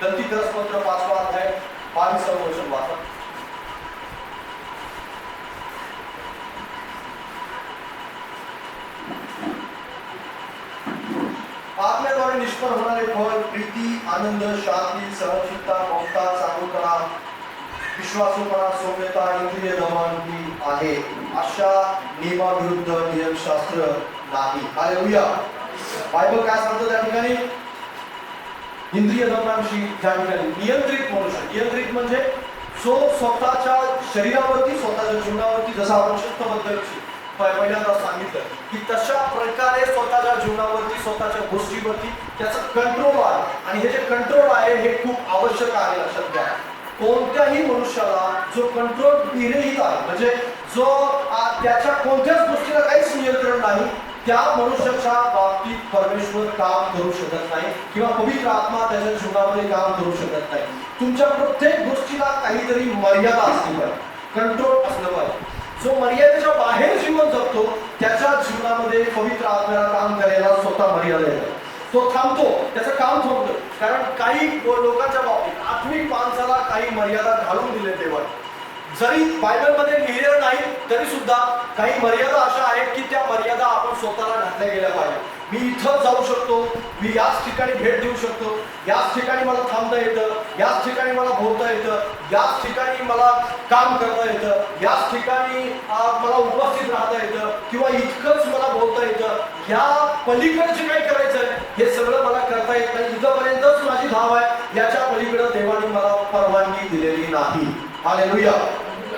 गलतीग्रस्त पत्र 5 अध्याय 22 वचन वाचा. आत्म्याद्वारे निष्पन्न होणारे फळ प्रीती, आनंद, शांती, सहनशीलता, ममता, चांगुलपणा, विश्वासूपणा, सौम्यता, इंद्रिय दमन ही आहे. अशा नियमाविरुद्ध नियमशास्त्र नाही. हालेलुया. बायबल काय सांगतो त्या ठिकाणी? इंद्रिय दमनाविषयी त्या ठिकाणी नियंत्रित मनुष्य, नियंत्रित म्हणजे जो स्वतःच्या शरीरावरती, स्वतःच्या जीवनावरती, जसं आपण शिस्तबद्ध पहिल्यांदा सांगितलं की तशा प्रकारे स्वतःच्या जीवनावरती, स्वतःच्या गोष्टीवरती त्याचं कंट्रोल आहे. आणि हे जे कंट्रोल आहे हे खूप आवश्यक आहे. लक्षात घ्या, कोणत्याही मनुष्याला जो कंट्रोल विरहित आहे, म्हणजे जो त्याच्या कोणत्याच गोष्टीला काहीच नियंत्रण नाही, त्या मनुष्याच्या बाबतीत परमेश्वर काम करू शकत नाही किंवा पवित्र आत्मा त्याच्या जीवनामध्ये काम करू शकत नाही. तुमच्या प्रत्येक गोष्टीला काहीतरी मर्यादा असली पाहिजे, कंट्रोल असलं पाहिजे. जो मर्यादेच्या बाहेर जीवन जगतो त्याच्या जीवनामध्ये पवित्र आत्म्याला काम करायला स्वतः मर्यादा येतात. तो थांबतो, त्याचं काम थांबतं. कारण काही लोकांच्या बाबतीत आत्मिक माणसाला काही मर्यादा घालून दिले देवाने. जरी बायबलमध्ये लिहिलेलं नाही तरी सुद्धा काही मर्यादा अशा आहेत की त्या मर्यादा आपण स्वतःला घातल्या गेल्या पाहिजे. मी इथं जाऊ शकतो, मी याच ठिकाणी भेट देऊ शकतो, याच ठिकाणी मला थांबता येतं, याच ठिकाणी मला बोलता येतं, याच ठिकाणी मला काम करता येतं, याच ठिकाणी मला उपस्थित राहता येतं किंवा इतकंच मला बोलता येतं. या पलीकडे जे काही करायचं आहे हे सगळं मला करता येत नाही. इथंपर्यंतच माझी धाव आहे, याच्या पलीकडे देवाने मला परवानगी दिलेली नाही. हालेलुया.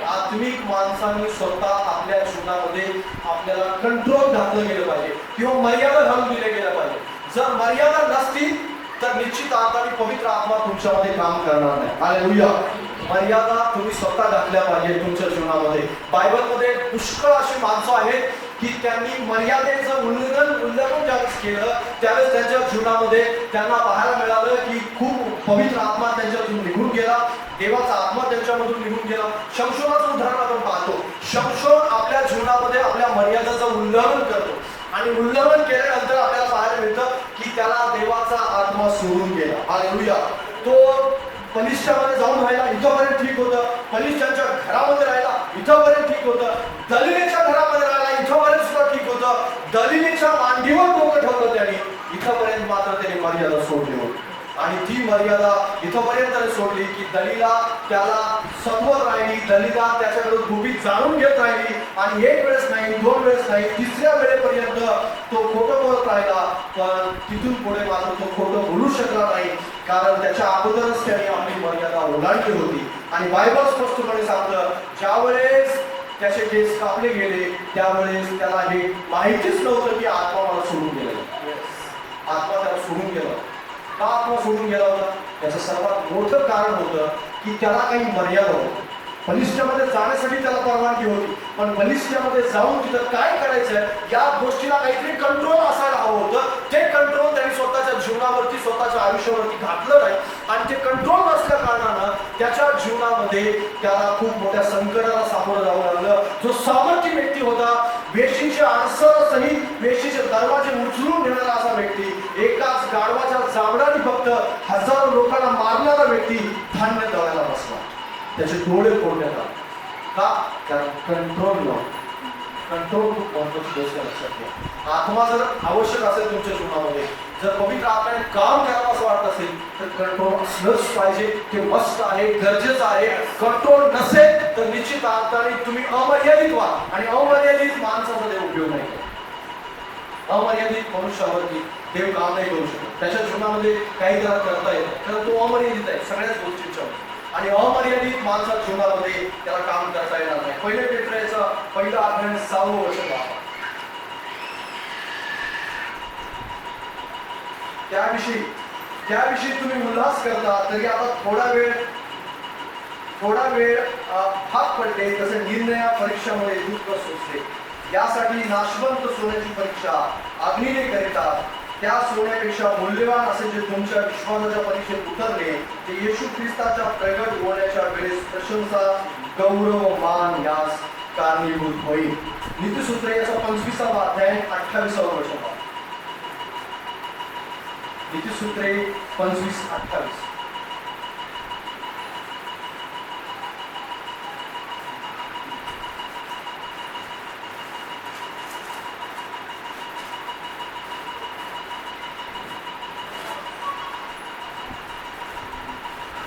आत्मिक माणसांनी स्वतः आपल्या जीवनामध्ये आपल्याला कंट्रोल घातलं गेलं पाहिजे किंवा मर्यादा घालून दिल्या गेल्या पाहिजे. जर मर्यादा नसतील तर निश्चित अर्थाने पवित्र आत्मा तुमच्यामध्ये काम करणार नाही. हालेलुया. मर्यादा तुम्ही स्वतः घातल्या पाहिजे तुमच्या जीवनामध्ये. बायबलमध्ये पुष्कळ अशी माणसं आहेत की त्यांनी मर्यादेचं उल्लंघन ज्यावेळेस केलं त्यावेळेस त्यांच्या जीवनामध्ये त्यांना पाहायला मिळालं की खूप पवित्र आत्मा त्यांच्यातून निघून गेला, देवाचा आत्मा त्यांच्यामधून निघून गेला. शमशोनाचं उदाहरण आपण पाहतो. शमशोन आपल्या जीवनामध्ये आपल्या मर्यादेचं उल्लंघन करतो आणि उल्लंघन केल्यानंतर आपल्याला पाहायला मिळतं की त्याला देवाचा आत्मा सोडून गेला. हालेलुया. तो पलिष्ठामध्ये जाऊन राहिला, इथंपर्यंत ठीक होतं. पलिष्ठांच्या घरामध्ये राहिला, इथंपर्यंत ठीक होतं. दलिलेच्या घरामध्ये राहिला, इथंपर्यंत सुद्धा ठीक होतं. दलिलेच्या मांडीवर डोकं ठेवलं त्यांनी, इथंपर्यंत मात्र त्यांनी मर्यादा सोडली होती. आणि ती मर्यादा इथंपर्यंत सोडली की दलिला त्याला समोर राहिली, दलिला त्याच्याकडे गुपित जाणून घेत राहिली आणि एक वेळेस नाही, 2 वेळेस नाही, 3ऱ्या वेळेपर्यंत तो खोटं बोलत राहिला. पण तिथून पुढे मात्र तो खोटं बोलू शकला नाही, कारण त्याच्या अगोदरच त्याने आपली मर्यादा ओलांडली होती. आणि बायबल स्पष्टपणे सांगतं, ज्यावेळेस त्याचे केस कापले गेले, त्यावेळेस त्याला हे माहितीच नव्हतं की आत्मा मला सोडून गेलेला. आत्मा त्याला सोडून गेला. का आत्मा सोडून गेला होता? याचं सर्वात मोठं कारण होतं की त्याला काही मर्यादा होती. बलिष्ठमध्ये जाण्यासाठी त्याला परवानगी होती, पण बलिष्ठमध्ये जाऊन तिथं काय करायचंय या गोष्टीला काहीतरी कंट्रोल असायला हवं होतं. ते कंट्रोल त्यांनी स्वतःच्या जीवनावरती, स्वतःच्या आयुष्यावरती घातलं नाही, आणि ते कंट्रोल नसल्या कारणानं त्याच्या जीवनामध्ये त्याला खूप मोठ्या संकटाला सामोरं जावं लागलं. जो सामर्थ्य व्यक्ती होता, वेशीचे आरससहित वेशीचे दरवाजे उचलून घेणारा असा व्यक्ती, एकाच गाढवाच्या जांभळाने फक्त हजारो लोकांना मारणारा व्यक्ती धान्य दळायला बसला. त्याचे डोळे फोडण्यात आले. का? कारण कंट्रोल नव्हतं. कंट्रोल खूप महत्वाची गोष्ट लक्षात घ्या. आत्मा जर आवश्यक असेल तुमच्या जीवनामध्ये, जर पवित्र आत्म्याने काम करावं असं वाटत असेल तर कंट्रोल असलंच पाहिजे. ते मस्त आहे, गरजेचं आहे. कंट्रोल नसेल तर निश्चित अर्थाने तुम्ही अमर्यादित व्हा, आणि अमर्यादित माणसाचा देव उपयोग नाही करत. अमर्यादित मनुष्यावरती देव काम नाही करू शकत. त्याच्या जीवनामध्ये काही त्याला करता येतं, कारण तो अमर्यादित आहे सगळ्याच गोष्टींच्या, आणि अमर्यादित माणसाच्या जीवनामध्ये त्याला काम करता येणार नाही. पहिले पेट्रोचा पहिला अध्याय 6वं वर्ष पहा. त्याविषयी तुम्ही उल्हास करता, तरी आता थोडा वेळ भाग पडले, तसे निर्णया परीक्षामध्ये दुःख सोसले. यासाठी नाशवंत सोन्याची परीक्षा अग्नीने करितात, त्या सोन्यापेक्षा मूल्यवान असे जे तुमच्या विश्वासाच्या परीक्षेत उतरले, ते येशू ख्रिस्ताच्या प्रगट होण्याच्या वेळेस प्रशंसा, गौरव, मान यास कारणीभूत होईल. नीतिसूत्रे याचा 25वा अध्याय 28वं वर्ष. नीतिसूत्रे 25:28.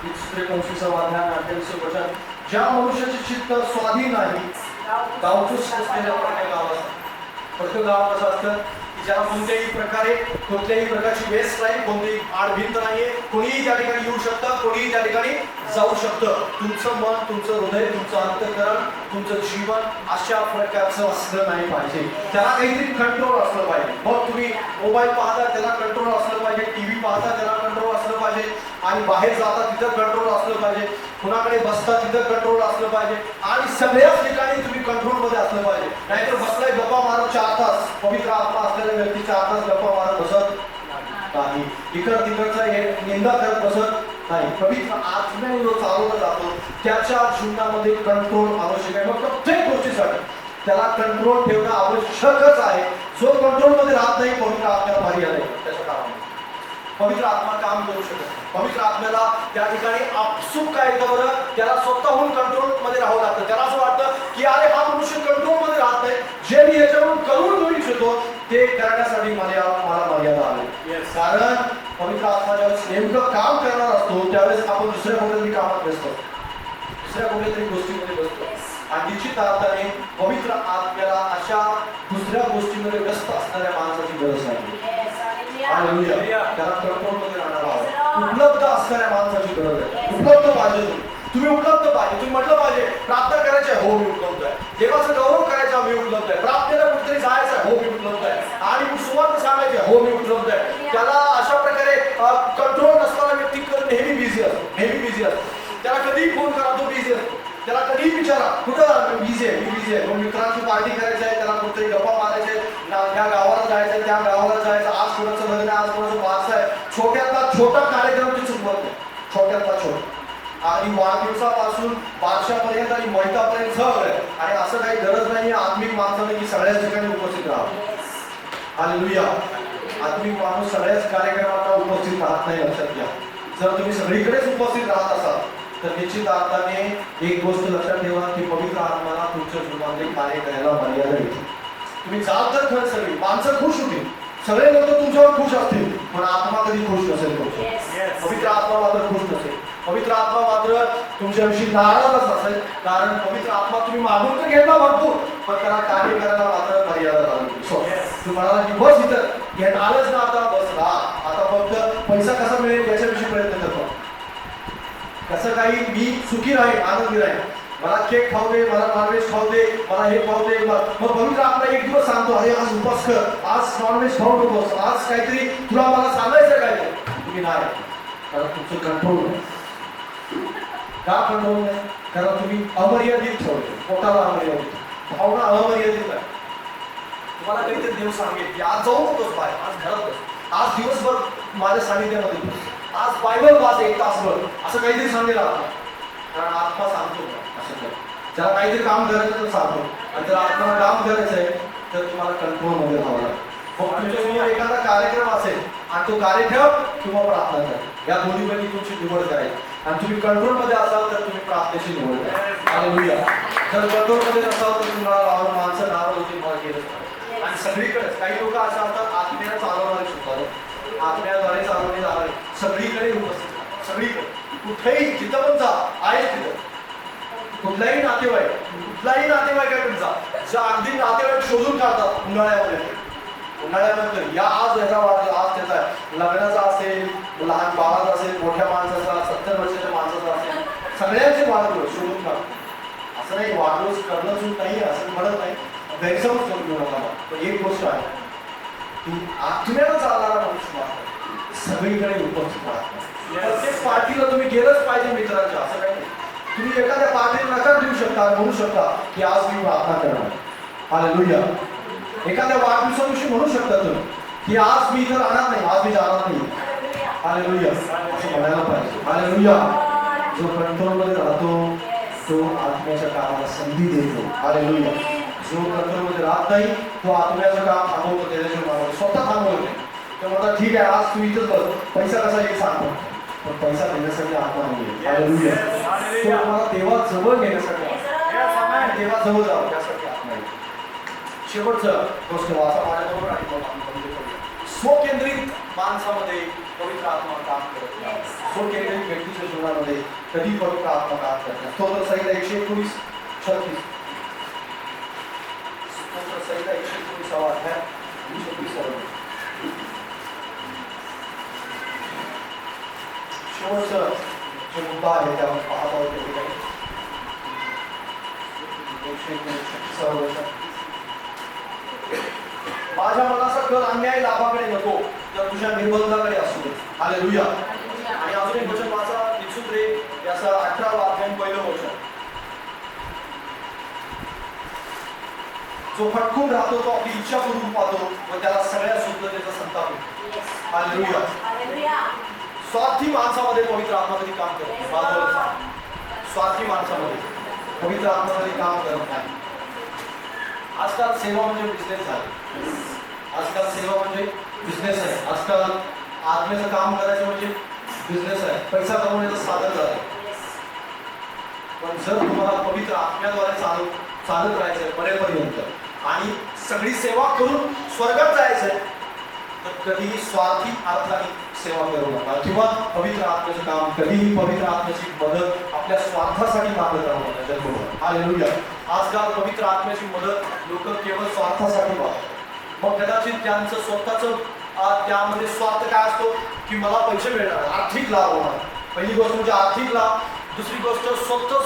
नीतिसूत्रे 25वा अध्याय 28वं वचन. ज्या मनुष्याचे चित्त स्वाधीन नाही, गावचूस असलेल्या पडकं गाव कसं असतं की ज्याला कोणत्याही प्रकारची वेस्ट नाही, कोणतीही आडभिंत नाहीये, कोणीही त्या ठिकाणी येऊ शकतं, कोणीही त्या ठिकाणी जाऊ शकतं. तुमचं मन, तुमचं हृदय, तुमचं अंतःकरण, तुमचं जीवन अशा प्रकारचं असलं नाही पाहिजे. त्याला काहीतरी कंट्रोल असलं पाहिजे. मग तुम्ही मोबाईल पाहता त्याला कंट्रोल असलं पाहिजे, टीव्ही पाहता त्याला कंट्रोल असलं पाहिजे, आणि बाहेर जाता तिथं कंट्रोल असलं पाहिजे, कुणाकडे बसता तिथं कंट्रोल असलं पाहिजे, आणि सगळ्याच ठिकाणी तुम्ही कंट्रोलमध्ये असलं पाहिजे. नाहीतर बसलाय गप्पा मारत 4 तास, पवित्र आत्मा असलेल्या व्यक्ती 4 तास गप्पा मारत बसत नाही, तिकडचा निंदा करत बसत नाही. पवित्र आत्म्याने जो चालवला जातो त्याच्या जीवनामध्ये कंट्रोल आवश्यक आहे. मग प्रत्येक गोष्टीसाठी त्याला कंट्रोल ठेवणं आवश्यकच आहे. जो कंट्रोलमध्ये राहत नाही, पवित्र आत्म्याला मर्यादा आहे. त्याच्या कामामध्ये पवित्र आत्मा काम करू शकत. पवित्र आत्म्याला त्या ठिकाणी आपसूक काय येतं बरं, त्याला स्वतःहून कंट्रोल मध्ये राहावं लागतं. त्याला असं वाटतं की अरे हा मनुष्य कंट्रोल मध्ये राहत नाही, जे मी याच्यावरून करून घेऊ इच्छितो ते करण्यासाठी मला मर्यादा आली. कारण पवित्र आत्मा ज्यावेळेस नेमकं काम करणार असतो त्यावेळेस आपण दुसऱ्या कुठल्यातरी कामात बसतो, दुसऱ्या कुठल्यातरी गोष्टीमध्ये बसतो, आणि निश्चित अर्थाने पवित्र आत्म्याला अशा दुसऱ्या गोष्टीमध्ये व्यस्त असणाऱ्या माणसाची गरज नाही. त्याला कंट्रोलमध्ये राहणार आहोत. उपलब्ध असणाऱ्या माणसाची गरज आहे. उपलब्ध पाहिजे तुम्ही उपलब्ध पाहिजे. तुम्ही म्हटलं पाहिजे प्रार्थना करायची आहे, हो मी उपलब्ध आहे. देवाचा गौरव करायचा, मी उपलब्ध आहे. प्रार्थनेला कुठेतरी जायचं आहे, हो मी उपलब्ध आहे. आणि सुरुवात सांगायची आहे, हो मी उपलब्ध आहे. त्याला अशा प्रकारे कंट्रोल नसताना व्यक्ती नेहमी बिझी असतो. त्याला कधीही फोन करा, तो बिझी असतो. त्याला कधीही विचारा, कुठं बिझी आहे. मग मित्रांची पार्टी करायची आहे, त्याला कुठेतरी गप्पा मारायचे, त्या गावाला जायचं, त्या गावाला जायचं, आज कोणाचं लग्न आहे, आज कोणाचं वारसा आहे. छोट्यातला छोटा कार्यक्रमची सुरुवात आहे, छोट्यातला छोटा, आणि वाढदिवसापासून बारशापर्यंत आणि मैतापर्यंत सगळं आहे. आणि असं काही गरज नाही आत्मिक माणसाने की सगळ्याच ठिकाणी उपस्थित राहावं. हालेलुया. आत्मिक माणूस सगळ्याच कार्यक्रमांना उपस्थित राहत नाही, लक्षात घ्या. जर तुम्ही सगळीकडेच उपस्थित राहत असाल तर निश्चित अर्थाने एक गोष्ट लक्षात ठेवा की पवित्र आत्म्याला तुमच्या जीवनामध्ये कार्य करायला मर्यादा येते. तुम्ही जाल तर खरं सगळी माणसं खुश होतील, सगळे लोक तुमच्यावर खुश असतील, पण आत्मा कधी खुश नसेल तुमच्या. पवित्र आत्मा मात्र खुश नसेल. पवित्र आत्मा मात्र तुमच्याविषयी नाराजच असेल. कारण पवित्र आत्मा तुम्ही मागून तर घेतला भरपूर, पण त्याला कार्य करायला मात्र मर्यादा लागली. तुम्ही म्हणाला की बस इथं घेत आलंच ना, आता बस राहा, आता फक्त पैसा कसा मिळेल याच्याविषयी प्रयत्न करतो. कसं काही मी सुखी राहील, आनंदी राहील, मला केक खाऊ दे, मला नॉनव्हेज खाऊ दे, मला हे खाऊ दे. मग पवित्र आत्मा एक दिवस सांगतो, अरे आज उपवास कर, आज नॉनव्हेज खाऊ नकोस, आज काहीतरी तुला मला सांगायचं काय ते. तुम्ही नाही, कारण तुमचं कंट्रोल नाही. का कंट्रोल नाही? कारण तुम्ही अमर्यादित ठेवले, पोटाला अमर्यादित, भावना अमर्यादित आहे. तुम्हाला काहीतरी देव सांगेल की आज जाऊ नकोस बाहेर, आज घरात बस, आज दिवसभर माझ्या सानिध्यामध्ये बस, आज बायबल वाच 1 तासभर, असं काहीतरी सांगेल आत्मा. कारण आत्मा सांगतो असं कर. ज्याला काहीतरी काम करायचं तर सांगतो, आणि जर आत्म्याला काम करायचं आहे तर तुम्हाला कंट्रोलमध्ये राहावं लागेल. मग तुमच्यासमोर एखादा कार्यक्रम असेल आणि तो कार्यक्रम किंवा प्रार्थना करा, या दोन्हीपैकी तुमची निवड करायची. आणि तुम्ही कंट्रोलमध्ये असाल तर तुम्ही प्रार्थनेची निवड करा. हालेलुया. जर कंट्रोलमध्ये नसाल तर तुम्हाला माणसं नाराज होती, मला केलं. आणि सगळीकडेच काही लोक असे असतात आत्म्याला चालवणारे सुद्धा, आत्म्याद्वारे चालवणे जाणारे सगळीकडे उपस्थित, सगळीकडे कुठेही जिथं पण जा आहे तिथं. कुठलाही नातेवाईक आहे तुमचा, जे अगदी नातेवाईक शोधून काढतात उन्हाळ्यामध्ये, या आज याचा वाढ, आज त्याचा लग्नाचा असेल, लहान बाळाचा असेल, मोठ्या माणसाचा, 70 वर्षाच्या माणसाचा असेल, सगळ्यांचे वाढदिवस शोधून काढतात. असं नाही वाढदिवस करणं चूक नाही असं म्हणत नाही, गैरसमज करून घेऊ नका. पण एक गोष्ट आहे की आत्म्याला चालणारा मनुष्य सगळीकडे उपस्थित राहतो. प्रत्येक पार्टीला तुम्ही गेलंच पाहिजे मित्रांच्या, असं काही नाही. तुम्ही एखाद्या पार्टीला नकार देऊ शकता, म्हणू शकता की आज मी प्रार्थना करणार. हालेलुया. एखाद्या वाढदिवसाविषयी म्हणू शकता तुम्ही की आज मी इथं राहणार नाही, आज मी जाणार नाही. हालेलुया. असं म्हणायला पाहिजे. हालेलुया. जो कंट्रोलमध्ये राहतो तो आत्म्याच्या कामाला संधी देतो. हालेलुया. जो कंट्रोलमध्ये राहत नाही तो आत्म्याचं काम थांबवतो, त्याच्याशिवाय स्वतः थांबवत नाही. तर मला ठीक आहे आज तू इथंच बस, पैसा कसा येईल सांगतो, पण पैसा देण्यासाठी आत्मा नाही. हालेलुया. तो मला देवा जवळ घेण्यासाठी, देवा जवळ जावं त्यासाठी आत्मा येईल. शेवटचं गोष्ट वाचा माझ्याबरोबर आणि मग आम्ही बंद करूया. स्वकेंद्रित माणसामध्ये पवित्र आत्मा काम करत नाही. स्वकेंद्रित व्यक्तीच्या जीवनामध्ये कधी पवित्र आत्मा काम करत नाही. स्तोत्र संहिता 119:36. स्तोत्र संहिता 119 अध्याय 26. शेवटचं जो मुद्दा आहे त्यावर पाहत आहोत त्या ठिकाणी 119 माझ्या मनाचा कल अन्याय लाभाकडे नको, तर तुझ्या निर्बंधाकडे असू दे. हालेलुया. आणि अजून एक वचन वाचा, इत्सुद्रे याचा 18वा अध्याय 1 वचन. जो फटकून राहतो तो आपली इच्छा करून पाहतो व त्याला सगळ्या शुद्धतेचा संताप होतो. हालेलुया. स्वार्थी माणसामध्ये पवित्र आत्मा कधी काम करत नाही. स्वार्थी माणसामध्ये पवित्र आत्मा कधी काम करत नाही. आजकाल सेवा म्हणजे बिझनेस आहे. आजकाल सेवा म्हणजे बिझनेस आहे. आजकाल आत्म्याचं काम करायचं म्हणजे बिझनेस आहे, पैसा कमवण्याचं साधन झालं. पण जर तुम्हाला पवित्र आत्म्याद्वारे चालत राहायचंय परेपर्यंत आणि सगळी सेवा करून स्वर्गात जायचंय, तर कधीही स्वार्थी अर्थाने सेवा करू नका किंवा पवित्र आत्म्याचं काम कधीही पवित्र आत्म्याची मदत आपल्या स्वार्थासाठी मागत राहू नका. हालेलुया. आजकाल पवित्र आत्म्याची मदत लोक केवळ स्वार्थासाठी मागतात. मग कदाचित त्यांचं स्वतःचं त्यामध्ये स्वार्थ काय असतो की मला पैसे मिळणार, आर्थिक लाभ होणार. पहिली गोष्ट म्हणजे आर्थिक लाभ. दुसरी गोष्ट स्वतः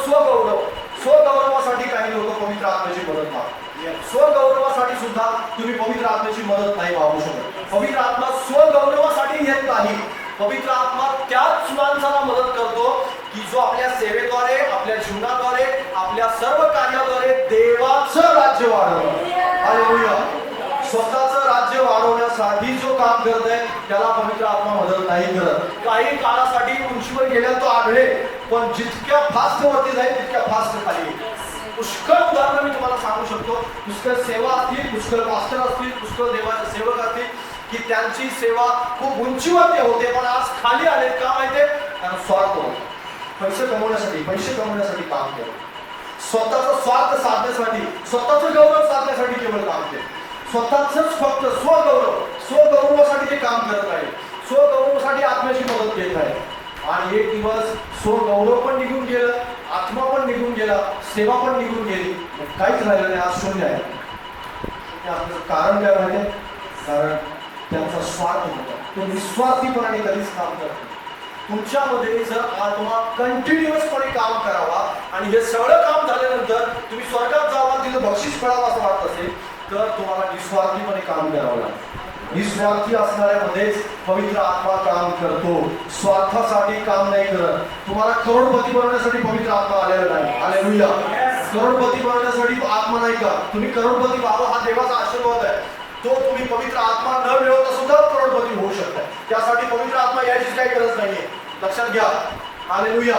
स्वगौरवासाठी काही लोक पवित्र आत्म्याची मदत मागतात. स्वगौरवासाठी सुद्धा तुम्ही पवित्र आत्म्याची मदत नाही मागू शकत. पवित्र आत्मा स्वगौरवासाठी येत नाही. पवित्र आत्मा त्याच माणसाला मदत करतो की जो आपल्या सेवेद्वारे, आपल्या जीवनाद्वारे, आपल्या सर्व कार्याद्वारे देवाचं राज्य वाढवतं. हालेलुया. स्वतःचं राज्य वाढवण्यासाठी जो काम करत आहे त्याला पवित्र आत्मा मदत नाही करत. काही काळासाठी उंचीवर गेल्या तो आढळेल, पण जितक्या फास्ट वरती जाईल तितक्या फास्ट खाली येईल. पुष्कळ उदाहरणं मी तुम्हाला सांगू शकतो. पुष्कळ सेवा असतील, पुष्कळ मास्टर असतील, पुष्कळ देवाचे सेवक असतील की त्यांची सेवा खूप उंचीवरती होते, पण आज खाली आले. का माहितीये? कारण स्वार्थ होता. पैसे कमवण्यासाठी काम केलं. स्वतःचा स्वार्थ साधण्यासाठी, स्वतःचं गौरव साधण्यासाठी केवळ काम केलं. स्वतःच फक्त स्वगौरवासाठी ते काम करत आहे. स्वगौरवासाठी आत्म्याची मदत घेत आहे. आणि एक दिवस स्वगौरव पण निघून गेलं, आत्मा पण निघून गेला, सेवा पण निघून गेली, काहीच राहिलं नाही. आज शून्य आहे. कारण काय माहिती? कारण त्यांचा स्वार्थ होता. तो निस्वार्थीपणाने कधीच काम करतो. तुमच्यामध्ये जर आत्मा कंटिन्युअसपणे काम करावा आणि हे सगळं काम झाल्यानंतर तुम्ही स्वर्गात जावा, तिथं बक्षीस मिळावं असं वाटत असेल तर तुम्हाला निस्वार्थीपणे काम करावं लागेल. निस्वार्थी असणाऱ्यामध्येच पवित्र आत्मा काम करतो, स्वार्थासाठी काम नाही करत. तुम्हाला करोडपती बनवण्यासाठी पवित्र आत्मा आलेला नाही. हालेलुया. करोडपती बनवण्यासाठी आत्मा नाही का, तुम्ही करोडपती व्हावं हा देवाचा आशीर्वाद आहे. तो तुम्ही पवित्र आत्मा न मिळवता सुद्धा करोडपती होऊ शकता. त्यासाठी पवित्र आत्मा याचीच काही गरज नाहीये, लक्षात घ्या. हालेलुया.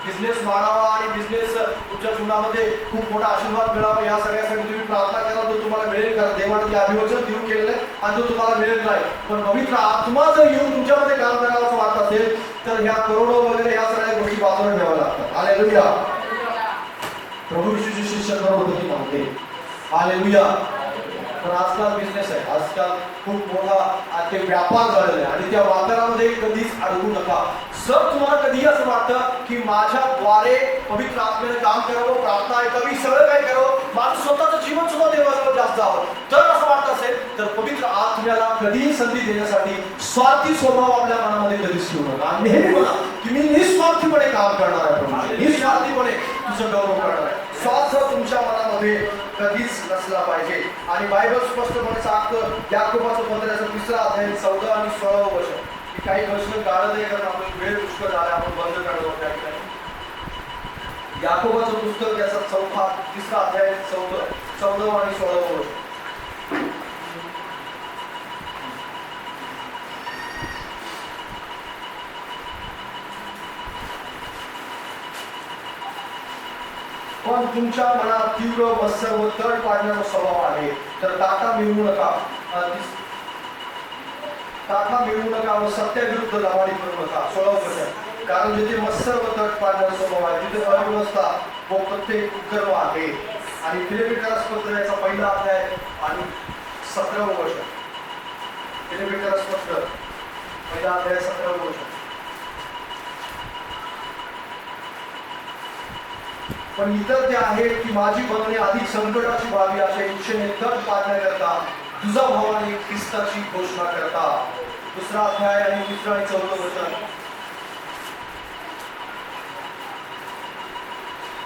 बिझनेस वाढावा आणि बिझनेस तुमच्या जीवनामध्ये खूप मोठा आशीर्वाद मिळावा या सगळ्यासाठी तुम्ही प्रार्थना करा, तो तुम्हाला मिळेल. कारण देवाने ते अभिवचन देऊ केलेलं आहे आणि तो तुम्हाला मिळेल नाही. पण पवित्र आत्मा जर येऊन तुमच्यामध्ये काम करावं असं वाटत असेल तर ह्या करोडो वगैरे ह्या सगळ्या गोष्टी बाजूला ठेवाव्या लागतात. हालेलुया. प्रभू येशूचे शिष्य करोडपती नव्हते. हालेलुया. पण आजकाल बिझनेस आहे, आजकाल खूप मोठा ते व्यापार झालेला आहे आणि त्या व्यापारामध्ये कधीच अडकू नका. जर तुम्हाला कधी असं वाटतं की माझ्याद्वारे पवित्र आत्म्याने काम करावं, प्रार्थना ऐकावी, सगळं काय करावं, माझं स्वतःचं जीवन सुद्धा देवाजवळ जास्त जावं, जर असं वाटत असेल तर पवित्र आत्म्याला कधीही संधी देण्यासाठी स्वार्थी स्वभाव आपल्या मनामध्ये कधीच ठेवू नका. आणि नेहमी म्हणा की मी निस्वार्थीपणे काम करणार आहे, निस्वार्थीपणे तुझं गौरव करणार आहे. स्वार्थ तुमच्या मनामध्ये कधीच नसला पाहिजे. आणि बायबल स्पष्टपणे सांगतं, याकोबाचं पत्राचं 3रा अध्याय 14 आणि 16 वचन. काही वचन काढत आहे कारण आपण वेळ पुष्कळ झाला, आपण बंद करतो त्या ठिकाणी. याकोबाचं पुस्तक याचा 3रा अध्याय 14 आणि 16 वचन. पण तुमच्या मनात तीव्र मत्सर व तड पाडण्याचा स्वभाव आहे तर टाका मिळवू नका, टाका मिळवू नका व सत्याविरुद्ध लवाडी करू नका. 16 वचन. कारण जिथे मत्सर व तड पाडण्याचा स्वभाव आहे तिथे अव्यवस्था व प्रत्येक गर्व आहे. आणि फिलिप्पियर्स पत्र याचा 1ला अध्याय आणि 17 वचन. फिलिप्पियर्स पत्र 1ला अध्याय 17 वचन. पण इतर ते आहे की माझी बंधने अधिक संकटाची व्हावी अशा इच्छेने तट पाडण्याकरता तुझा भावाने ख्रिस्ताची घोषणा करता. 2रा अध्याय आणि 3 आणि 14 वचन.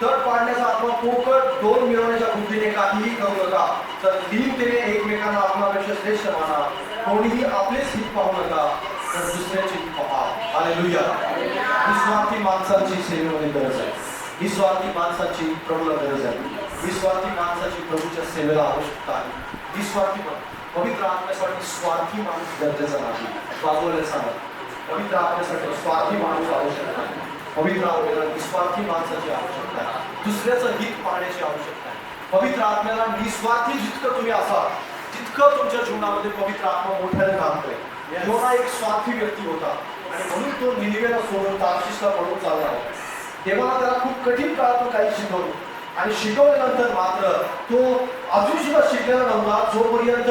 तट पाडण्याचा आत्मा पोकळ दोन मिळवण्याच्या बुद्धीने काहीही करू नका, तर दीनतेने एकमेकांना आपणापेक्षा श्रेष्ठ माना. कोणीही आपलेच हित पाहू नका तर दुसऱ्याचे हित पहा. हालेलुया. निस्वार्थी माणसांची सेवेमध्ये गरज आहे, निस्वार्थी माणसाची प्रभूला गरज आहे, निस्वार्थी माणसाची प्रभूच्या सेवेला आवश्यकता आहे. निस्वार्थी पवित्र आत्म्यासाठी स्वार्थी माणूस गरजेचा नाही. बाजूला सांगा, पवित्र आत्म्यासाठी स्वार्थी माणूस आवश्यक नाही. पवित्र आत्म्याला निस्वार्थी माणसाची आवश्यकता आहे, दुसऱ्याचं हित पाहण्याची आवश्यकता आहे. पवित्र आत्म्याला निस्वार्थी जितकं तुम्ही असाल तितकं तुमच्या जीवनामध्ये पवित्र आत्मा मोठ्याने काम करेल. योना एक स्वार्थी व्यक्ती होता आणि म्हणून तो निनिवेला सोडून तार्शिशला पळून चालला होता. देवाला त्याला खूप कठीण काळातून काही शिकवलं आणि शिकवल्यानंतर मात्र तो अजून सुद्धा शिकलेला नव्हता जोपर्यंत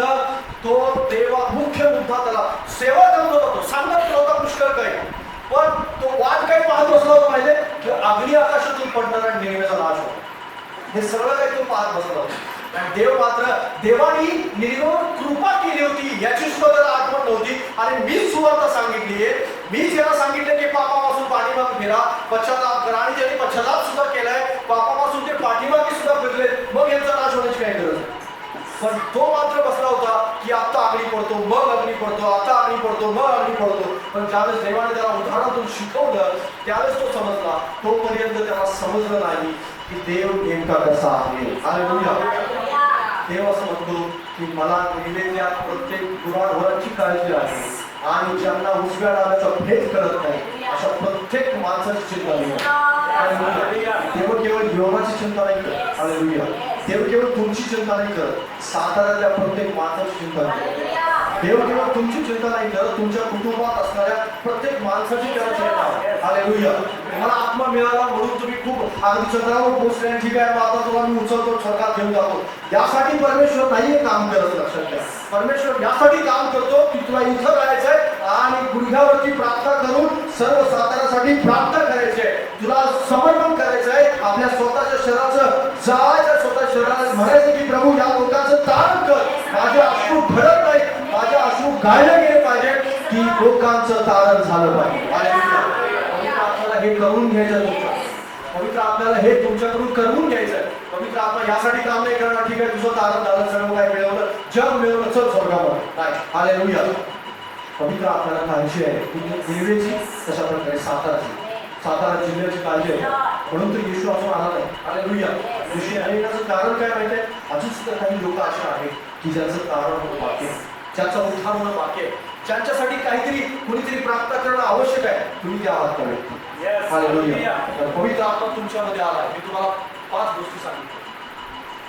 तो देवा मुख्य मुद्दा त्याला सेवा करत होता, तो सांगत नव्हता पुष्कळ काही, पण तो वाट काही पाहत बसला होता पाहिजे की अग्नी आकाशातून पडणारा निनिवेचा नाश होता. हे सगळं काही तो पाहत बसला होता. देव मात्र देवानी निनिवेवर कृपा केली होती याची सुद्धा त्याला आठवण नव्हती. आणि मी सुवार्ता सांगितलीये, मी ज्याला सांगितलं की पापापासून पाठीमागे फिरा, पश्चाताप करा, आणि ज्यांनी पश्चाताप सुद्धा केलाय, पापापासून ते पाठीमागे सुद्धा फिरले, मग यांचा नाश होण्याची काय गरज आहे. पण तो मात्र बसला होता की आता अग्नी पडतो, मग अग्नी पडतो, आता अग्नी पडतो, मग अग्नी पडतो. पण ज्यावेळेस देवाने त्याला उदाहरणातून शिकवलं त्यावेळेस तो समजला. तोपर्यंत त्याला समजलं नाही की देव नेमका कसा आहे. हालेलुया. देव असं म्हणतो की मला निनिवेतल्या प्रत्येक गुराढोरांची काळजी आहे आणि ज्यांना उजव्या डाव्याचा भेद करत नाही अशा प्रत्येक माणसाची चिंता नाही. देव केवळ योनाची चिंता नाही करत. हालेलुया. देव केवळ तुमची चिंता नाही करत, साताऱ्यातल्या प्रत्येक माणसाची चिंता नाही. देव केवळ तुमची चिंता नाही करत, तुमच्या कुटुंबात असणाऱ्या प्रत्येक माणसाची त्याला चिंता आहे. हालेलुया. मला आत्मा मिळाला म्हणून तुम्ही खूप अगदी चंद्रावर पोहोचले, ठीक आहे मग आता तुला मी उचलतो, स्वर्गात घेऊन जातो, यासाठी परमेश्वर नाहीये काम करत. लक्षात घ्या, परमेश्वर यासाठी काम करतो की तुला इथं राहायचंय आणि गुडघ्यावरती प्रार्थना करून सर्व साताऱ्यासाठी प्रार्थना करायची आहे, तुला समर्पण करायचंय आपल्या स्वतःच्या शरीराचं, जायचं स्वतः शरीराला म्हणायचं की प्रभू या लोकांचं तारण कर, माझे अश्रू घडत नाही, माझे अश्रू गायले गेले पाहिजे की लोकांचं तारण झालं पाहिजे. हे करून घ्यायचं तुमच्या. पवित्र आत्म्याला हे तुमच्याकडून करून घ्यायचंय. पवित्र आत्मा यासाठी काम नाही करणार, ठीक आहे तुझं तारण झालं, सर्व काही मिळवलं, जग मिळवलं, चल स्वर्गावर नाही. हालेलुया. पवित्र आत्म्याला काळजी आहे निवेची, तशा प्रकारे सातारा जिल्ह्याची काळजी आहे. म्हणून तर येशू असून आला नाही. हालेलुया. येशू येण्याचं कारण काय माहिती आहे? अजून सुद्धा काही लोक असे आहेत की ज्यांचं तारण होणं बाकी आहे, ज्यांचं उद्धार होणं बाकी आहे, ज्यांच्यासाठी काहीतरी कुणीतरी प्रार्थना करणं आवश्यक आहे. तुम्ही त्या आहात का? हालेलुया. पवित्र आत्मा तुमच्यामध्ये आला. मी तुम्हाला 5 गोष्टी सांगितल्या.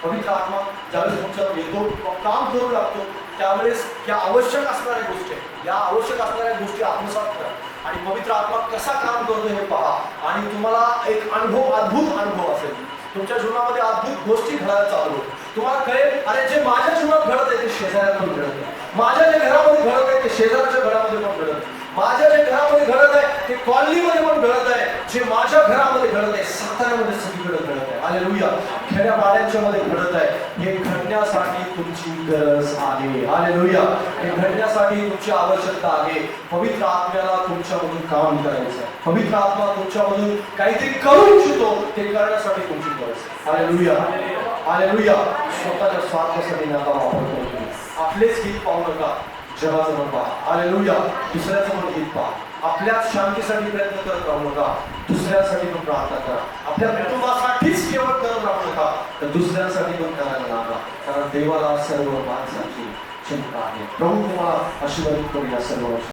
पवित्र आत्मा ज्यावेळेस तुमच्यावर येतो, काम करू लागतो, त्यावेळेस या आवश्यक असणाऱ्या गोष्टी, या आवश्यक असणाऱ्या गोष्टी आत्मसात करा आणि पवित्र आत्मा कसा काम करतो हे पहा. आणि तुम्हाला एक अनुभव, अद्भुत अनुभव असेल. तुमच्या जीवनामध्ये अद्भुत गोष्टी घडायला चालू होईल. तुम्हाला कळेल, अरे जे माझ्या जीवनात घडत आहे ते शेजाऱ्यात पण घडत आहे, माझ्या जे घरामध्ये घडत आहे ते शेजारच्या घरामध्ये पण घडत आहे, माझ्या जे घरामध्ये घडत आहे ते कॉलनीमध्ये पण घडत आहे, जे माझ्या घरामध्ये घडत आहे साताऱ्यामध्ये सगळीकडे घडत आहे. हालेलुया. खेड्यापाड्यांच्या मध्ये घडत आहे. हे घडण्यासाठी तुमची गरज आहे. हालेलुया. हे घडण्यासाठी तुमची आवश्यकता आहे. पवित्र आत्म्याला तुमच्यामधून काम करायचं आहे. पवित्र आत्मा तुमच्यामधून काहीतरी करू इच्छितो, ते करण्यासाठी तुमची गरज आहे. हालेलुया. हालेलुया. स्वतःच्या स्वार्थासाठी नका वापर करू. आपलेच हित पाहू नका, जगाचं मन पहा. हालेलुया. दुसऱ्याचं मन हित पहा. आपल्याच शांतीसाठी प्रयत्न करत राहू नका, दुसऱ्यासाठी पण प्रार्थना करा. आपल्या कुटुंबासाठीच केवळ करत राहू नका, तर दुसऱ्यांसाठी पण करायला लागा. कारण देवाला सर्व माणसाची चिंता आहे. प्रभू तुम्हाला आशीर्वादित करूया सर्व.